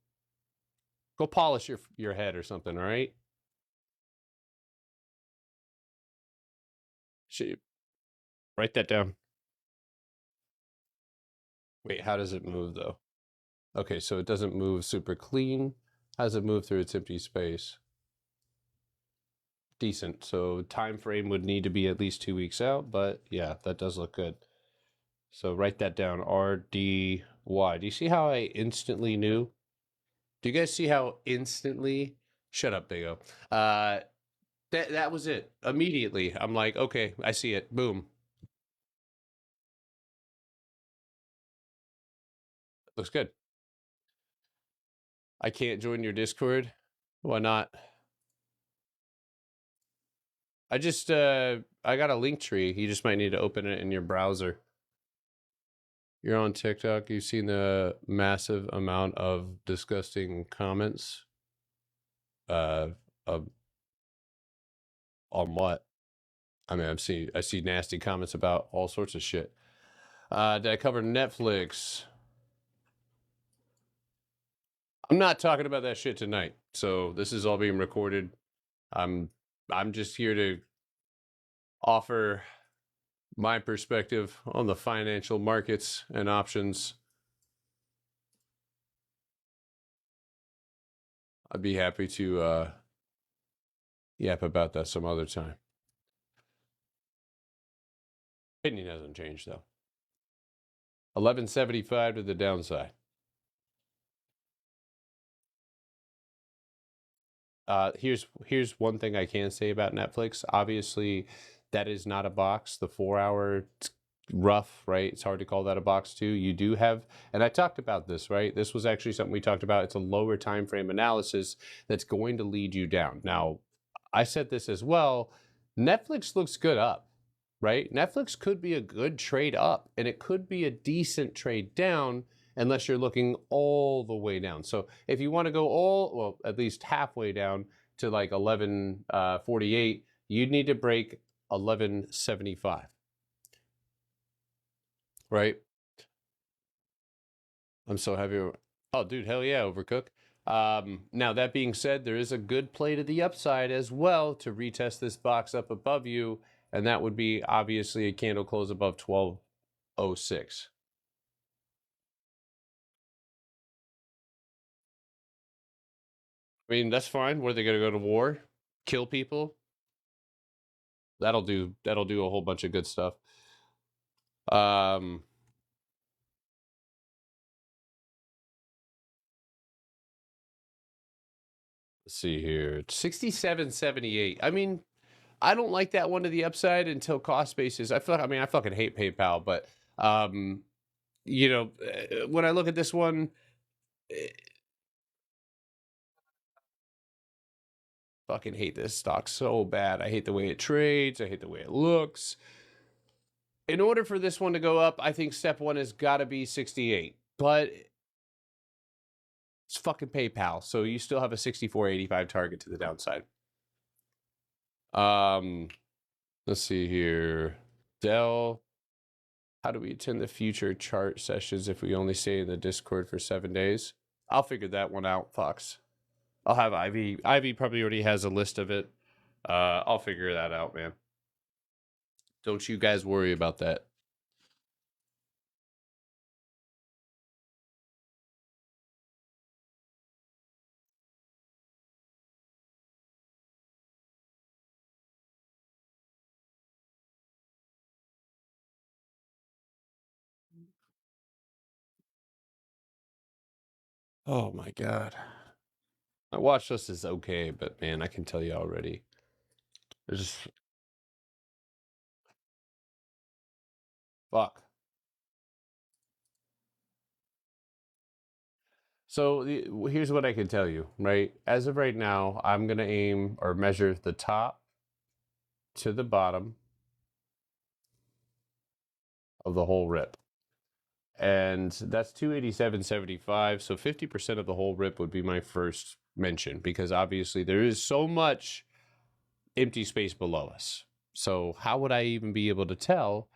Go polish your head or something, all right? Write that down. Wait, how does it move though? Okay, so it doesn't move super clean. How does it move through its empty space? Decent. So time frame would need to be at least 2 weeks out, but yeah, that does look good. So write that down, RDY. Do you see how I instantly knew? Do you guys see how instantly? Shut up, Big O. That was it. Immediately, I'm like, okay, I see it. Boom. Looks good. I can't join your Discord. Why not? I got a link tree. You just might need to open it in your browser. You're on TikTok. You've seen the massive amount of disgusting comments. On what? I mean, I see nasty comments about all sorts of shit. Did I cover Netflix? I'm not talking about that shit tonight. So this is all being recorded. I'm just here to offer my perspective on the financial markets and options. I'd be happy to yap about that some other time. Opinion hasn't changed though. 1175 to the downside. Here's one thing I can say about Netflix. Obviously, that is not a box. The 4 hour rough, right? It's hard to call that a box too. You do have, and I talked about this, right? This was actually something we talked about. It's a lower time frame analysis that's going to lead you down. Now, I said this as well. Netflix looks good up, right? Netflix could be a good trade up, and it could be a decent trade down unless you're looking all the way down. So if you want to go well, at least halfway down to like 1148, you'd need to break 1175, right? I'm so happy. Oh, dude, hell yeah, Overcook. Now, that being said, there is a good play to the upside as well to retest this box up above you, and that would be obviously a candle close above 1206. I mean, that's fine. What are they going to go to war? Kill people? That'll do a whole bunch of good stuff. Let's see here. 67.78. I mean, I don't like that one to the upside until cost basis. I fucking hate PayPal, but when I look at this one, fucking hate this stock so bad. I hate the way it trades. I hate the way it looks. In order for this one to go up, I think step one has got to be 68. But it's fucking PayPal, so you still have a 64.85 target to the downside. Let's see here. Dell. How do we attend the future chart sessions if we only stay in the Discord for 7 days? I'll figure that one out, Fox. I'll have Ivy. Ivy probably already has a list of it. I'll figure that out, man. Don't you guys worry about that. Oh my god. My watch list is okay, but man, I can tell you already. There's just fuck. So here's what I can tell you, right? As of right now, I'm going to aim or measure the top to the bottom of the whole rip. And that's 287.75. So 50% of the whole rip would be my first mention, because obviously there is so much empty space below us. So how would I even be able to tell?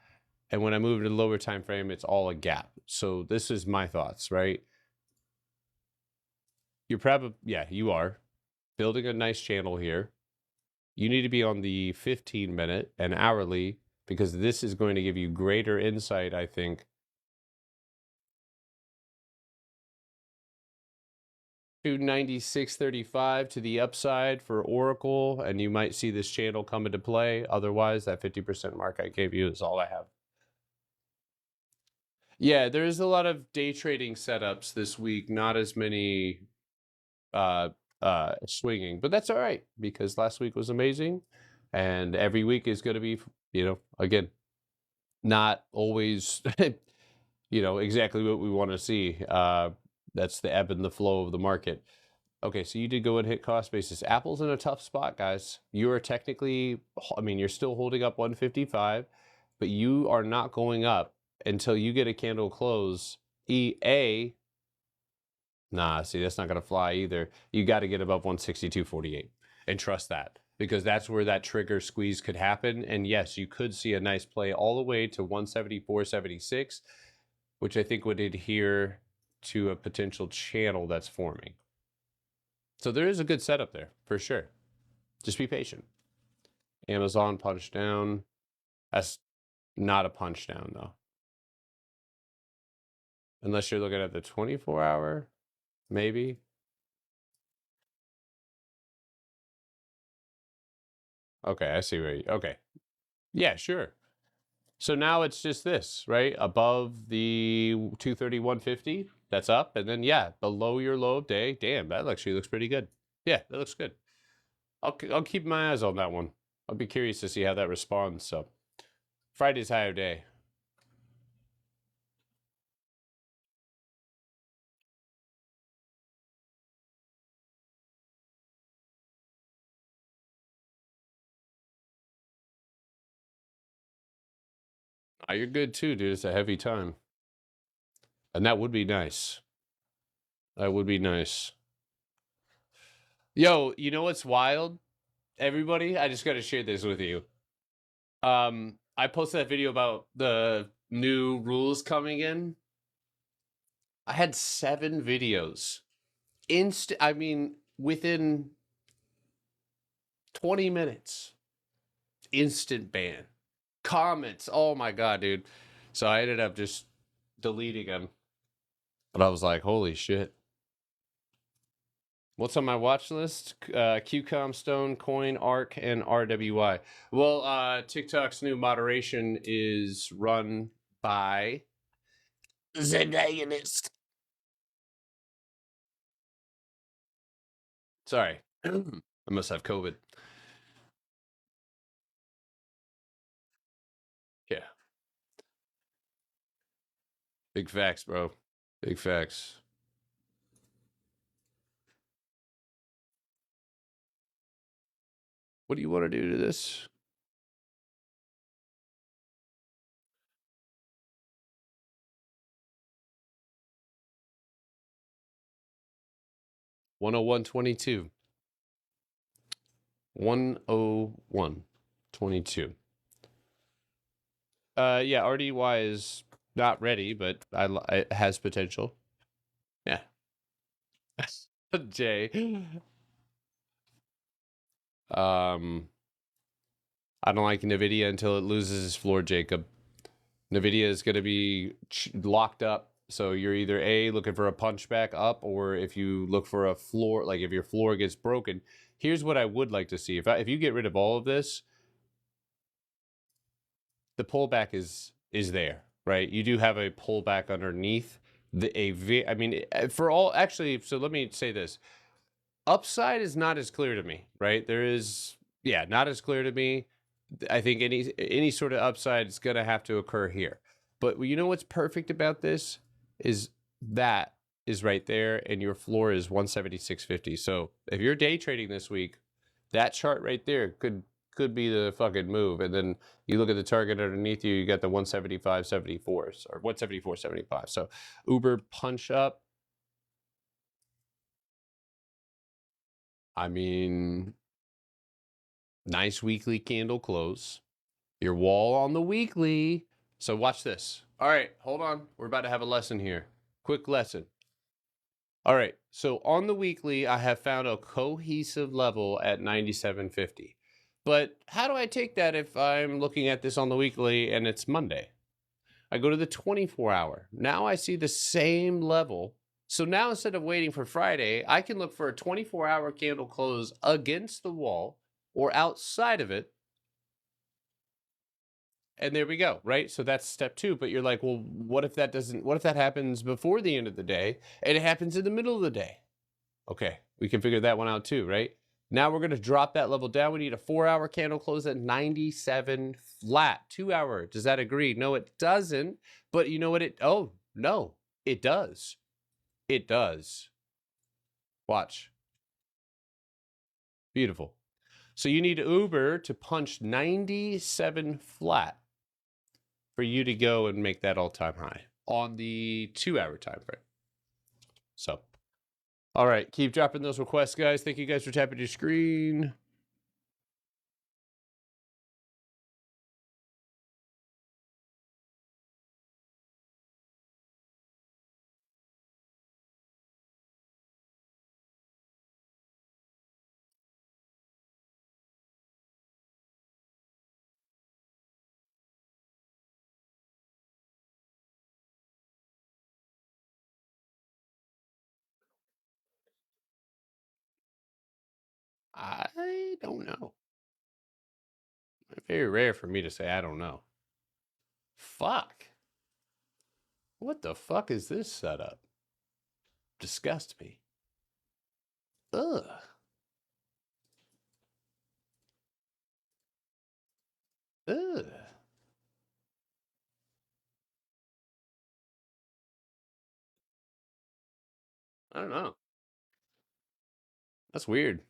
And when I move to the lower time frame, it's all a gap. So this is my thoughts, right? You're probably, yeah, you are building a nice channel here. You need to be on the 15-minute and hourly, because this is going to give you greater insight, I think. 296.35 to the upside for Oracle, and you might see this channel come into play. Otherwise, that 50% mark I gave you is all I have. Yeah, there is a lot of day trading setups this week, not as many swinging, but that's all right, because last week was amazing, and every week is going to be, again, not always exactly what we want to see. That's the ebb and the flow of the market. Okay, so you did go and hit cost basis. Apple's in a tough spot, guys. You are technically, you're still holding up 155, but you are not going up until you get a candle close. EA, nah, see, that's not going to fly either. You got to get above 162.48 and trust that, because that's where that trigger squeeze could happen. And yes, you could see a nice play all the way to 174.76, which I think would adhere to a potential channel that's forming. So there is a good setup there, for sure. Just be patient. Amazon punch down. That's not a punch down, though. Unless you're looking at the 24-hour, maybe. Okay, I see where you... Okay. Yeah, sure. So now it's just this, right? Above the 231.50, that's up. And then, yeah, below your low of day. Damn, that actually looks pretty good. Yeah, that looks good. I'll keep my eyes on that one. I'll be curious to see how that responds. So Friday's higher day. Oh, you're good too, dude. It's a heavy time. And that would be nice. That would be nice. Yo, you know what's wild? Everybody, I just got to share this with you. I posted that video about the new rules coming in. I had 7 videos. Within 20 minutes. Instant ban. Comments. Oh my God, dude. So I ended up just deleting them. But I was like, holy shit. What's on my watch list? QCOM, Stone, Coin, ARC, and RWI. Well, TikTok's new moderation is run by Zedagonist. Sorry. I must have COVID. Yeah. Big facts, bro. Big facts. What do you want to do to this? $101.22. 101.22. Yeah, RDY is not ready, but it has potential. Yeah. Jay. I don't like NVIDIA until it loses its floor, Jacob. NVIDIA is going to be locked up. So you're either A, looking for a punch back up, or if you look for a floor, like if your floor gets broken. Here's what I would like to see. If you get rid of all of this, the pullback is there, right? You do have a pullback underneath for all, actually, so let me say this. Upside is not as clear to me, right? There is, not as clear to me. I think any sort of upside is going to have to occur here. But you know what's perfect about this is that is right there, and your floor is 176.50. So if you're day trading this week, that chart right there could be the fucking move. And then you look at the target underneath you, you got the 175.74s or 174.75. So Uber punch up. I mean, nice weekly candle close. Your wall on the weekly. So watch this. All right, hold on. We're about to have a lesson here. Quick lesson. All right, so on the weekly, I have found a cohesive level at 97.50. But how do I take that if I'm looking at this on the weekly and it's Monday? I go to the 24-hour. Now I see the same level. So now instead of waiting for Friday, I can look for a 24-hour candle close against the wall or outside of it. And there we go, right? So that's step 2. But you're like, well, what if that happens before the end of the day and it happens in the middle of the day? Okay, we can figure that one out too, right? Now we're going to drop that level down. We need a 4-hour candle close at 97 flat. 2-hour. Does that agree? No, it doesn't. But you know what oh, no, it does. It does. Watch. Beautiful. So you need Uber to punch 97 flat for you to go and make that all-time high on the 2-hour time frame. So, all right, keep dropping those requests, guys. Thank you guys for tapping your screen. I don't know. Very rare for me to say I don't know. Fuck. What the fuck is this setup? Disgust me. Ugh. Ugh. I don't know. That's weird.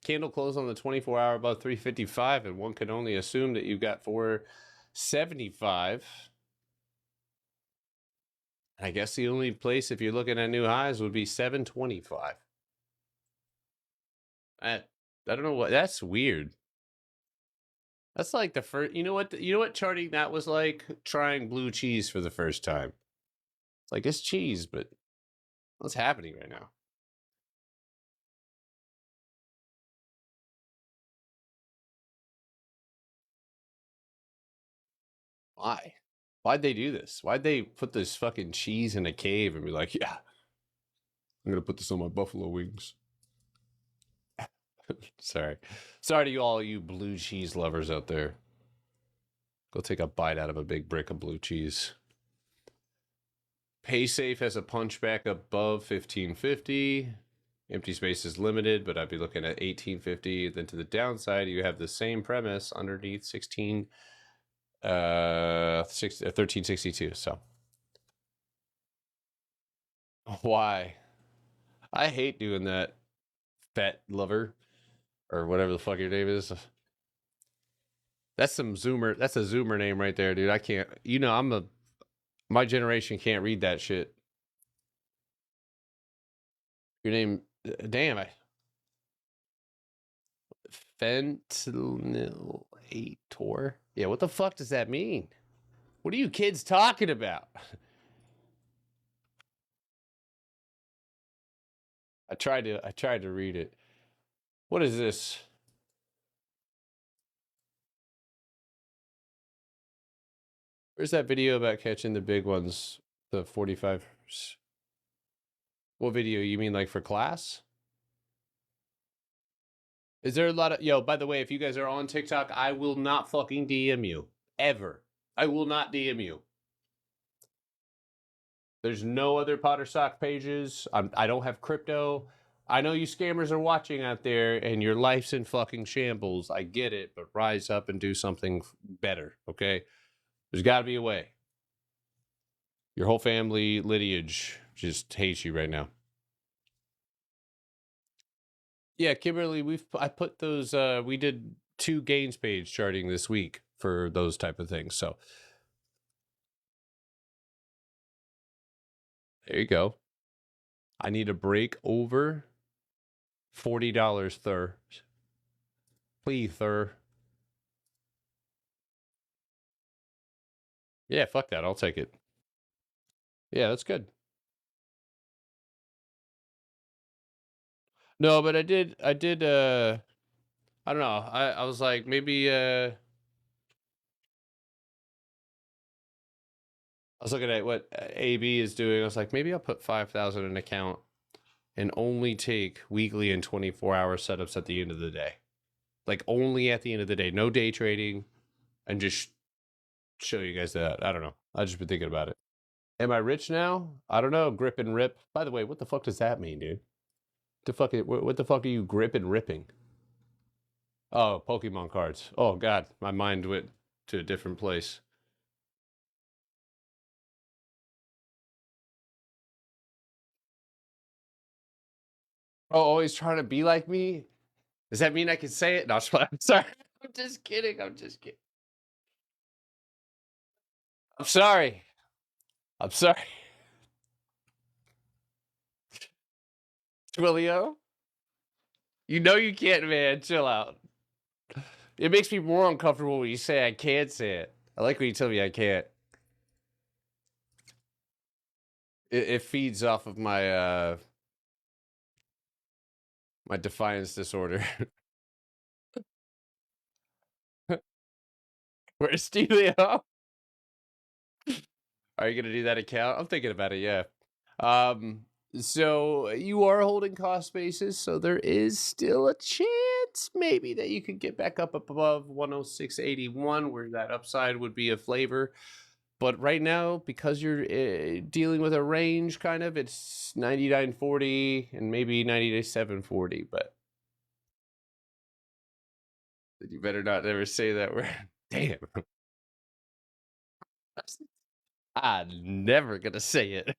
Candle close on the 24-hour above 355, and one can only assume that you've got 475. I guess the only place, if you're looking at new highs, would be 725. I don't know what. That's weird. That's like the first. You know what charting that was like? Trying blue cheese for the first time. It's like it's cheese, but what's happening right now? Why? Why'd they do this? Why'd they put this fucking cheese in a cave and be like, yeah, I'm gonna put this on my buffalo wings? Sorry to all you blue cheese lovers out there. Go take a bite out of a big brick of blue cheese. PaySafe has a punchback above 1550. Empty space is limited, but I'd be looking at 1850. Then to the downside, you have the same premise underneath 1362. So why? I hate doing that, fat lover, or whatever the fuck your name is. That's some Zoomer. That's a Zoomer name right there, dude. I can't. My generation can't read that shit. Your name, damn it. Fentanylator. Yeah, what the fuck does that mean? What are you kids talking about? I tried to read it. What is this? Where's that video about catching the big ones? The 45. What video? You mean like for class? Is there a lot of... Yo, by the way, if you guys are on TikTok, I will not fucking DM you. Ever. I will not DM you. There's no other Potter Sock pages. I don't have crypto. I know you scammers are watching out there and your life's in fucking shambles. I get it, but rise up and do something better, okay? There's got to be a way. Your whole family lineage just hates you right now. Yeah, Kimberly, I put those we did 2 gains page charting this week for those type of things. So there you go. I need a break over $40, Thur. Please, Thur. Yeah, fuck that. I'll take it. Yeah, that's good. No, but I did I don't know. I was like maybe I was looking at what AB is doing. I was like maybe I'll put 5,000 in an account and only take weekly and 24-hour setups at the end of the day. Like only at the end of the day, no day trading, and just show you guys that. I don't know. I just been thinking about it. Am I rich now? I don't know. Grip and rip. By the way, what the fuck does that mean, dude? What the fuck are you grip and ripping? Oh, Pokemon cards. Oh god, my mind went to a different place. Oh, always trying to be like me? Does that mean I can say it? No, I'm sorry. I'm just kidding. I'm just kidding. I'm sorry. I'm sorry. Twilio? You know you can't, man. Chill out. It makes me more uncomfortable when you say I can't say it. I like when you tell me I can't. It feeds off of my my defiance disorder. Where's Stelio? Are you gonna do that account? I'm thinking about it, yeah. So you are holding cost basis, so there is still a chance maybe that you could get back up above 106.81, where that upside would be a flavor. But right now, because you're dealing with a range, kind of, it's 99.40 and maybe 97.40. But you better not ever say that word. Damn, I'm never gonna say it.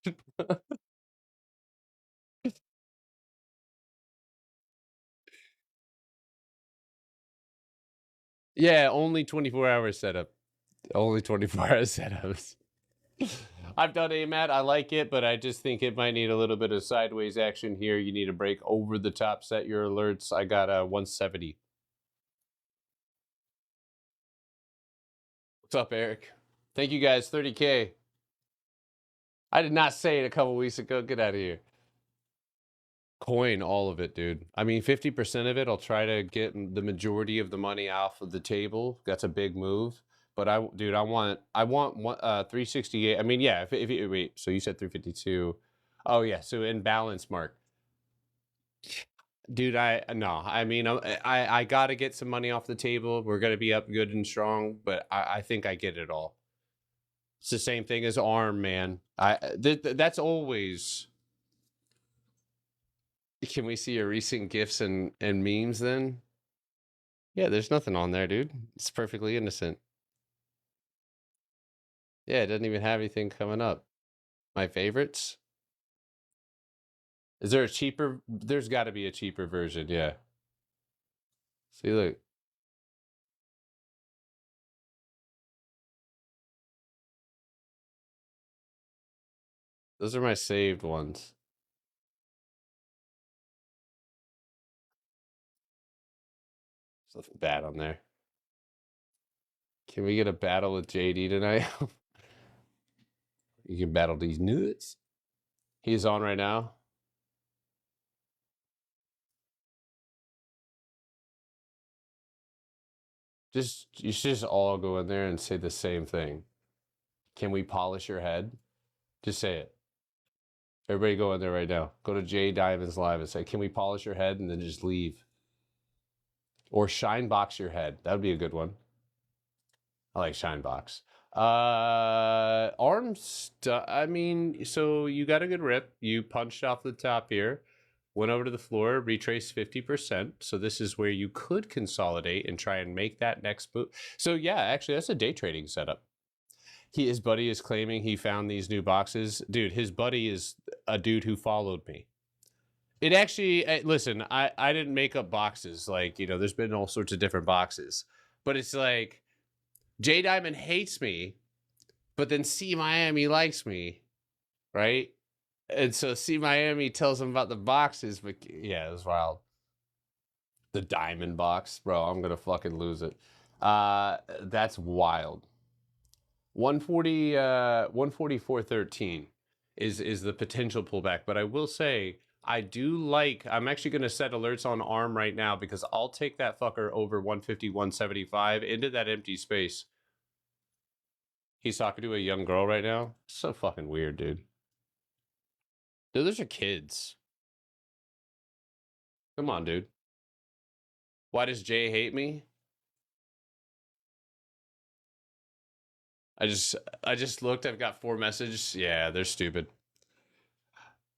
Yeah, only 24-hour setup. Only 24-hour setups. I've done AMAT. I like it, but I just think it might need a little bit of sideways action here. You need a break over the top, set your alerts. I got a 170. What's up, Eric? Thank you guys. 30K. I did not say it a couple weeks ago. Get out of here. Coin all of it, dude. I mean, 50% of it, I'll try to get the majority of the money off of the table. That's a big move. But dude, I want 368. I mean, yeah, if you wait, so you said 352. Oh yeah, so in balance, Mark. Dude, I mean, I gotta get some money off the table. We're gonna be up good and strong, but I think I get it all. It's the same thing as ARM, man. That's always. Can we see your recent gifs and memes then? Yeah, there's nothing on there, dude. It's perfectly innocent. Yeah, it doesn't even have anything coming up. My favorites? Is there a cheaper? There's got to be a cheaper version, yeah. See, look. Those are my saved ones. There's nothing bad on there. Can we get a battle with JD tonight? You can battle these nuts. He's on right now. You should just all go in there and say the same thing. Can we polish your head? Just say it. Everybody go in there right now. Go to Jay Diamond's live and say, "Can we polish your head?" and then just leave. Or shine box your head. That would be a good one. I like shine box. Arms. I mean, so you got a good rip. You punched off the top here, went over to the floor, retraced 50%. So this is where you could consolidate and try and make that next move. So yeah, actually, that's a day trading setup. his buddy is claiming he found these new boxes. Dude, his buddy is a dude who followed me. It actually, listen, I didn't make up boxes. Like, you know, there's been all sorts of different boxes. But it's like, J Diamond hates me, but then C Miami likes me, right? And so C Miami tells him about the boxes, but yeah, it was wild. The diamond box, bro, I'm gonna fucking lose it. That's wild. 140, 144.13 is the potential pullback, but I will say I do like. I'm actually gonna set alerts on ARM right now because I'll take that fucker over 150, 175 into that empty space. He's talking to a young girl right now. So fucking weird, dude. Dude, those are kids. Come on, dude. Why does Jay hate me? I just looked. I've got 4 messages. Yeah, they're stupid.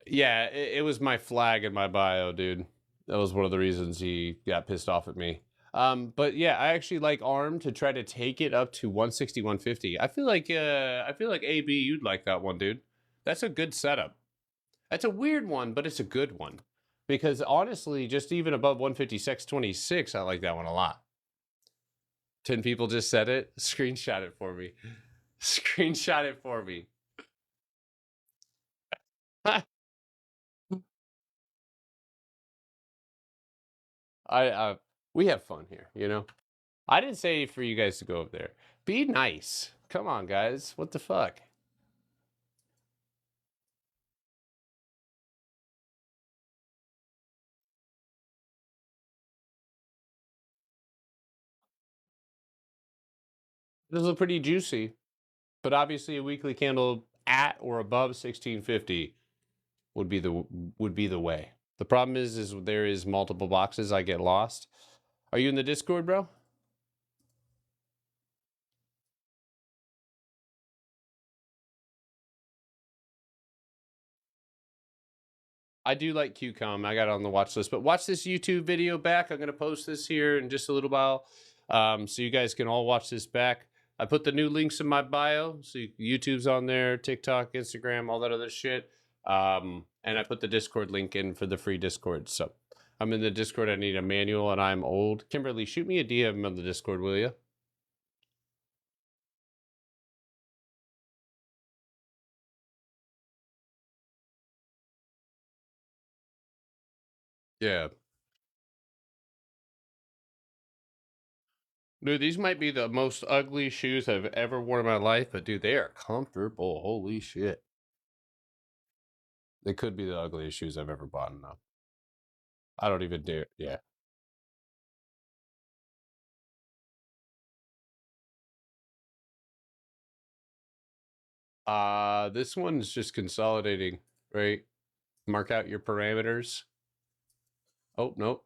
Yeah, it was my flag in my bio, dude. That was one of the reasons he got pissed off at me. But yeah, I actually like ARM to try to take it up to 160, 150. I feel like AB, you'd like that one, dude. That's a good setup. That's a weird one, but it's a good one. Because honestly, just even above 156.26, I like that one a lot. 10 people just said it. Screenshot it for me. Screenshot it for me. We have fun here, you know. I didn't say for you guys to go up there. Be nice. Come on, guys. What the fuck? This is pretty juicy, but obviously a weekly candle at or above 1650 would be the way. The problem is there is multiple boxes. I get lost. Are you in the Discord, bro? I do like QCOM. I got it on the watch list, but watch this YouTube video back. I'm going to post this here in just a little while, so you guys can all watch this back. I put the new links in my bio, so YouTube's on there, TikTok, Instagram, all that other shit. And I put the Discord link in for the free Discord. So I'm in the Discord. I need a manual, and I'm old. Kimberly, shoot me a DM on the Discord, will you? Yeah. Dude, these might be the most ugly shoes I've ever worn in my life, but dude, they are comfortable. Holy shit. They could be the ugliest shoes I've ever bought now. I don't even dare. Yeah. This one's just consolidating, right? Mark out your parameters. Oh, nope.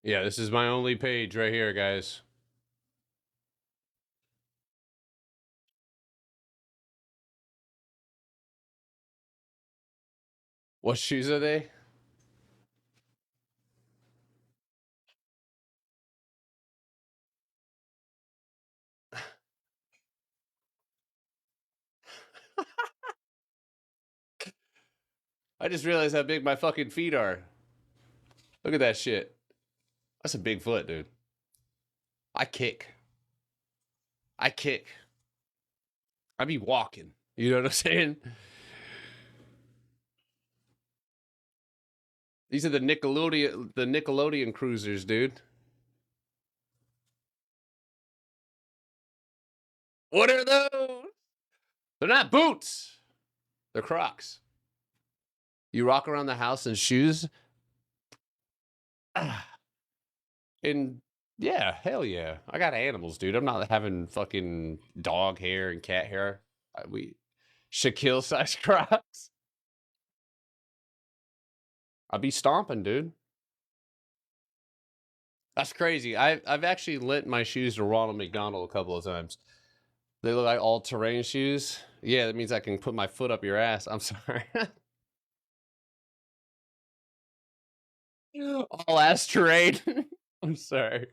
Yeah, this is my only page right here, guys. What shoes are they? I just realized how big my fucking feet are. Look at that shit. That's a big foot, dude. I kick. I kick. I be walking. You know what I'm saying? These are the Nickelodeon cruisers, dude. What are those? They're not boots. They're Crocs. You rock around the house in shoes? And yeah, hell yeah. I got animals, dude. I'm not having fucking dog hair and cat hair. We Shaquille size Crocs. I'll be stomping, dude. That's crazy. I've actually lent my shoes to Ronald McDonald a couple of times. They look like all terrain shoes. Yeah, that means I can put my foot up your ass. I'm sorry. All ass trade. I'm sorry.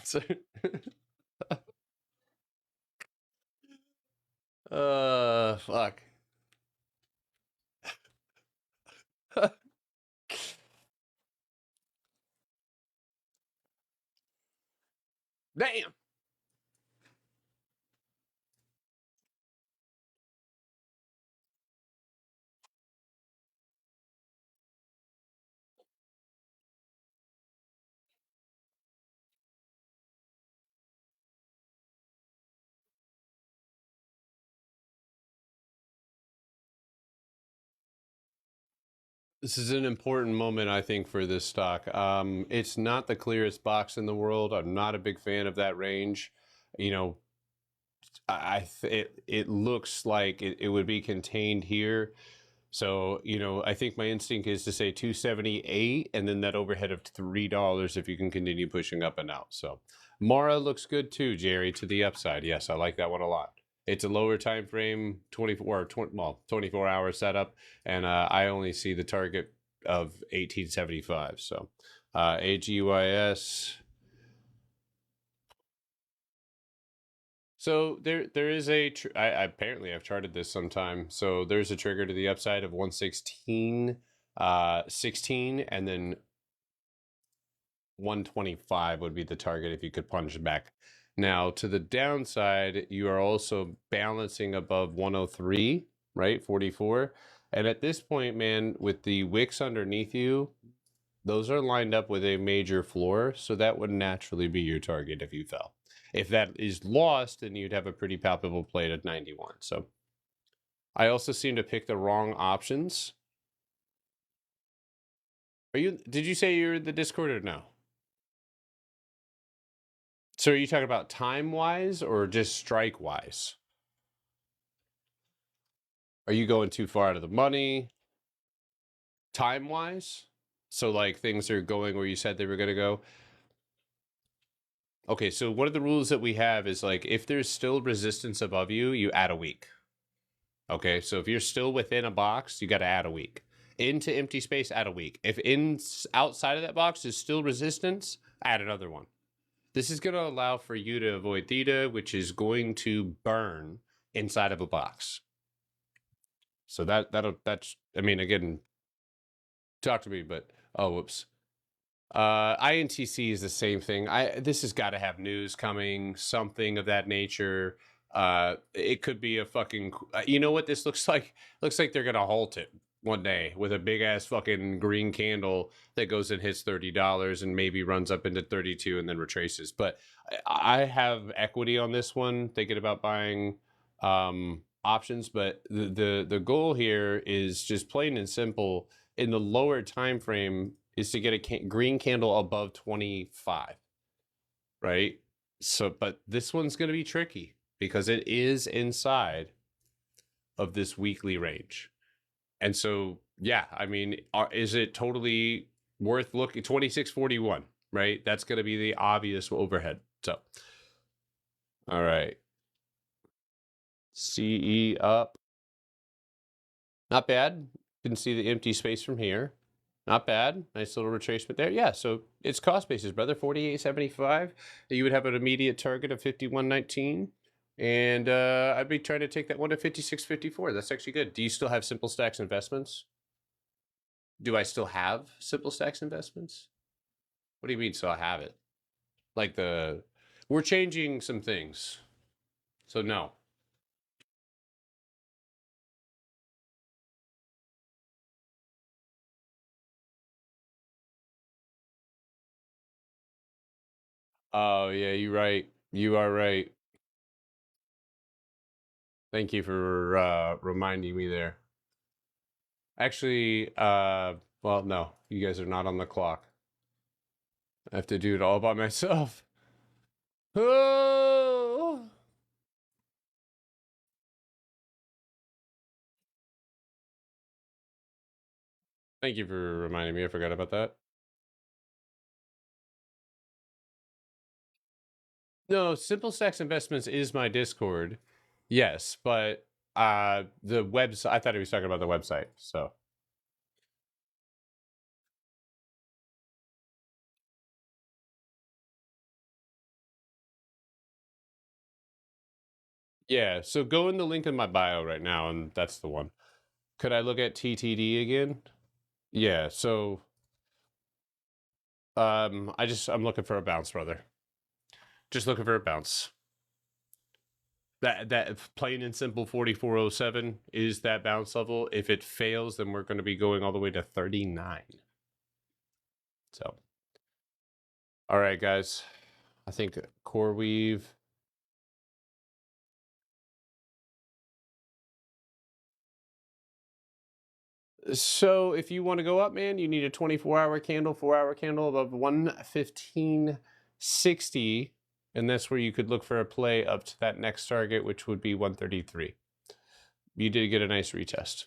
So- fuck. Damn. This is an important moment, I think, for this stock. It's not the clearest box in the world. I'm not a big fan of that range. You know, it looks like it would be contained here. So, you know, I think my instinct is to say 278 and then that overhead of $3 if you can continue pushing up and out. So, Mara looks good too, Jerry, to the upside. Yes, I like that one a lot. It's a lower time frame, 24 or 20, well, 24-hour setup, and I only see the target of 1875. So, AGYS. So there is apparently I've charted this sometime. So there's a trigger to the upside of 116, 16, and then 125 would be the target if you could punch back. Now to the downside, you are also balancing above 103, right? 44. And at this point, man, with the wicks underneath you, those are lined up with a major floor, so that would naturally be your target if you fell. If that is lost, then you'd have a pretty palpable plate at 91. So I also seem to pick the wrong options. Did you say you're in the Discord or no? So are you talking about time wise or just strike wise? Are you going too far out of the money? Time wise? So like things are going where you said they were going to go? Okay, so one of the rules that we have is like if there's still resistance above you, you add a week. Okay, so if you're still within a box, you got to add a week. Into empty space, add a week. If outside of that box is still resistance, add another one. This is going to allow for you to avoid theta, which is going to burn inside of a box. So that's I mean again, talk to me, but oh whoops. INTC is the same thing. This has got to have news coming, something of that nature. It could be a fucking. You know what this looks like? Looks like they're gonna halt it one day with a big ass fucking green candle that goes and hits $30 and maybe runs up into 32 and then retraces. But I have equity on this one, thinking about buying options. But the goal here is just plain and simple. In the lower time frame, is to get a green candle above 25, right? So, but this one's going to be tricky because it is inside of this weekly range. And so, yeah, I mean, is it totally worth looking? 2641, right? That's going to be the obvious overhead. So, all right. CE up. Not bad. Can see the empty space from here. Not bad. Nice little retracement there. Yeah, so it's cost basis, brother. 48.75. You would have an immediate target of 51.19. And I'd be trying to take that one to 56.54. That's actually good. Do you still have Simple Stacks investments? Do I still have Simple Stacks investments? What do you mean, so I have it? Like we're changing some things. So no. Oh, yeah, you're right. You are right. Thank you for reminding me there. Actually, well, no, you guys are not on the clock. I have to do it all by myself. Oh! Thank you for reminding me. I forgot about that. No, Simple Stacks Investments is my Discord. Yes, but the website, I thought he was talking about the website. So, yeah, so go in the link in my bio right now and that's the one. Could I look at TTD again? Yeah, so I'm looking for a bounce, brother. Just looking for a bounce. That plain and simple 4407 is that bounce level. If it fails, then we're going to be going all the way to 39. So, all right, guys. I think CoreWeave. So if you want to go up, man, you need a 24-hour candle, 4-hour candle above 115.60, and that's where you could look for a play up to that next target, which would be 133. You did get a nice retest.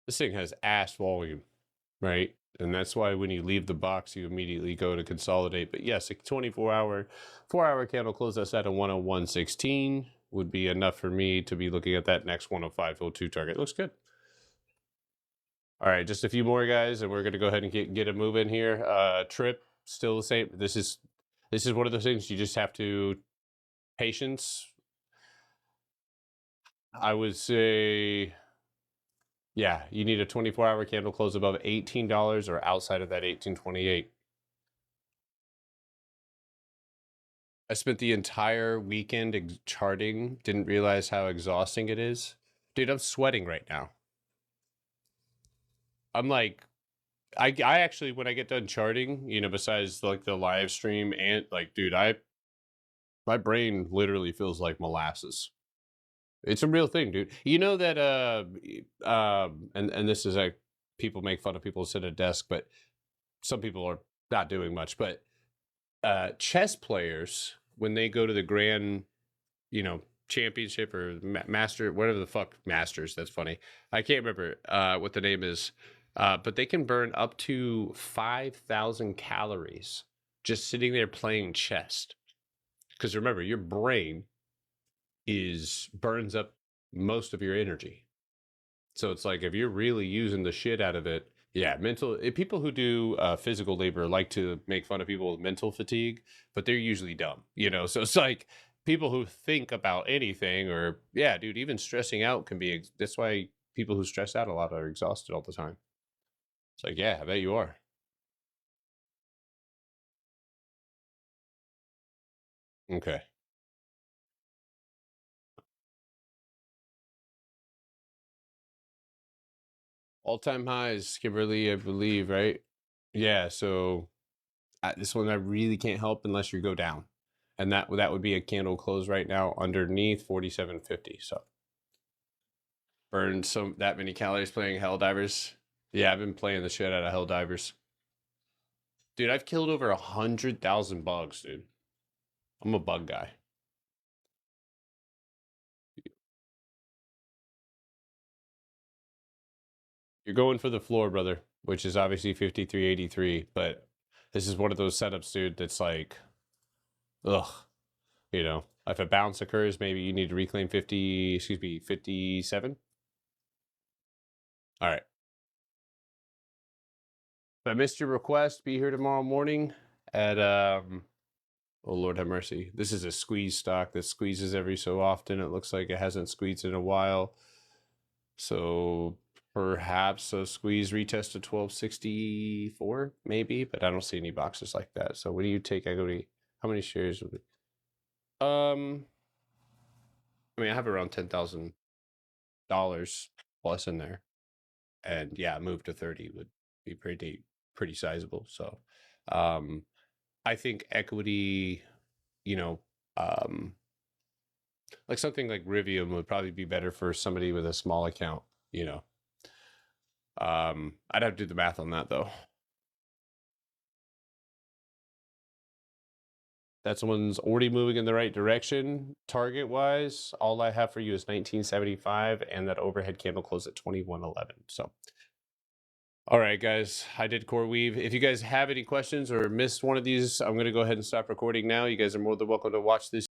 This thing has ass volume, right? And that's why when you leave the box, you immediately go to consolidate. But yes, a 24-hour, 4-hour candle close us at a 101.16 would be enough for me to be looking at that next 105.02 target. Looks good. All right, just a few more guys, and we're going to go ahead and get a move in here. Trip still the same. This is one of those things you just have to patience. I would say, yeah, you need a 24-hour candle close above $18 or outside of that 18.28. I spent the entire weekend charting. Didn't realize how exhausting it is, dude. I'm sweating right now. I'm like, I actually, when I get done charting, you know, besides like the live stream and like, dude, my brain literally feels like molasses. It's a real thing, dude. You know that and this is like people make fun of people who sit at a desk, but some people are not doing much. But chess players, when they go to the grand, you know, championship or master, whatever the fuck masters, that's funny. I can't remember what the name is. But they can burn up to 5,000 calories just sitting there playing chess. Because remember, your brain is burns up most of your energy. So it's like if you're really using the shit out of it, yeah, mental people who do physical labor like to make fun of people with mental fatigue, but they're usually dumb, you know. So it's like people who think about anything or yeah, dude, even stressing out can be that's why people who stress out a lot are exhausted all the time. It's like, yeah, I bet you are. Okay. All-time highs, Kimberly, I believe, right? Yeah, so this one I really can't help unless you go down, and that would be a candle close right now underneath 47.50. So burned so that many calories playing Helldivers. Yeah, I've been playing the shit out of Helldivers, dude. I've killed over 100,000 bugs, dude. I'm a bug guy. You're going for the floor, brother, which is obviously 53.83. But this is one of those setups, dude. That's like, ugh. You know, if a bounce occurs, maybe you need to reclaim 50. Excuse me, 57. All right. If I missed your request, be here tomorrow morning at oh Lord have mercy. This is a squeeze stock that squeezes every so often. It looks like it hasn't squeezed in a while. So perhaps a squeeze retest to 1264, maybe, but I don't see any boxes like that. So when do you take equity? How many shares would it? I mean I have around $10,000 plus in there. And yeah, move to 30 would be pretty sizable. So I think equity, you know, like something like Rivian would probably be better for somebody with a small account, you know. I'd have to do the math on that though. That one's already moving in the right direction. Target wise, all I have for you is 1975, and that overhead candle closed at 2111. So, all right, guys, I did CoreWeave. If you guys have any questions or missed one of these, I'm going to go ahead and stop recording now. You guys are more than welcome to watch this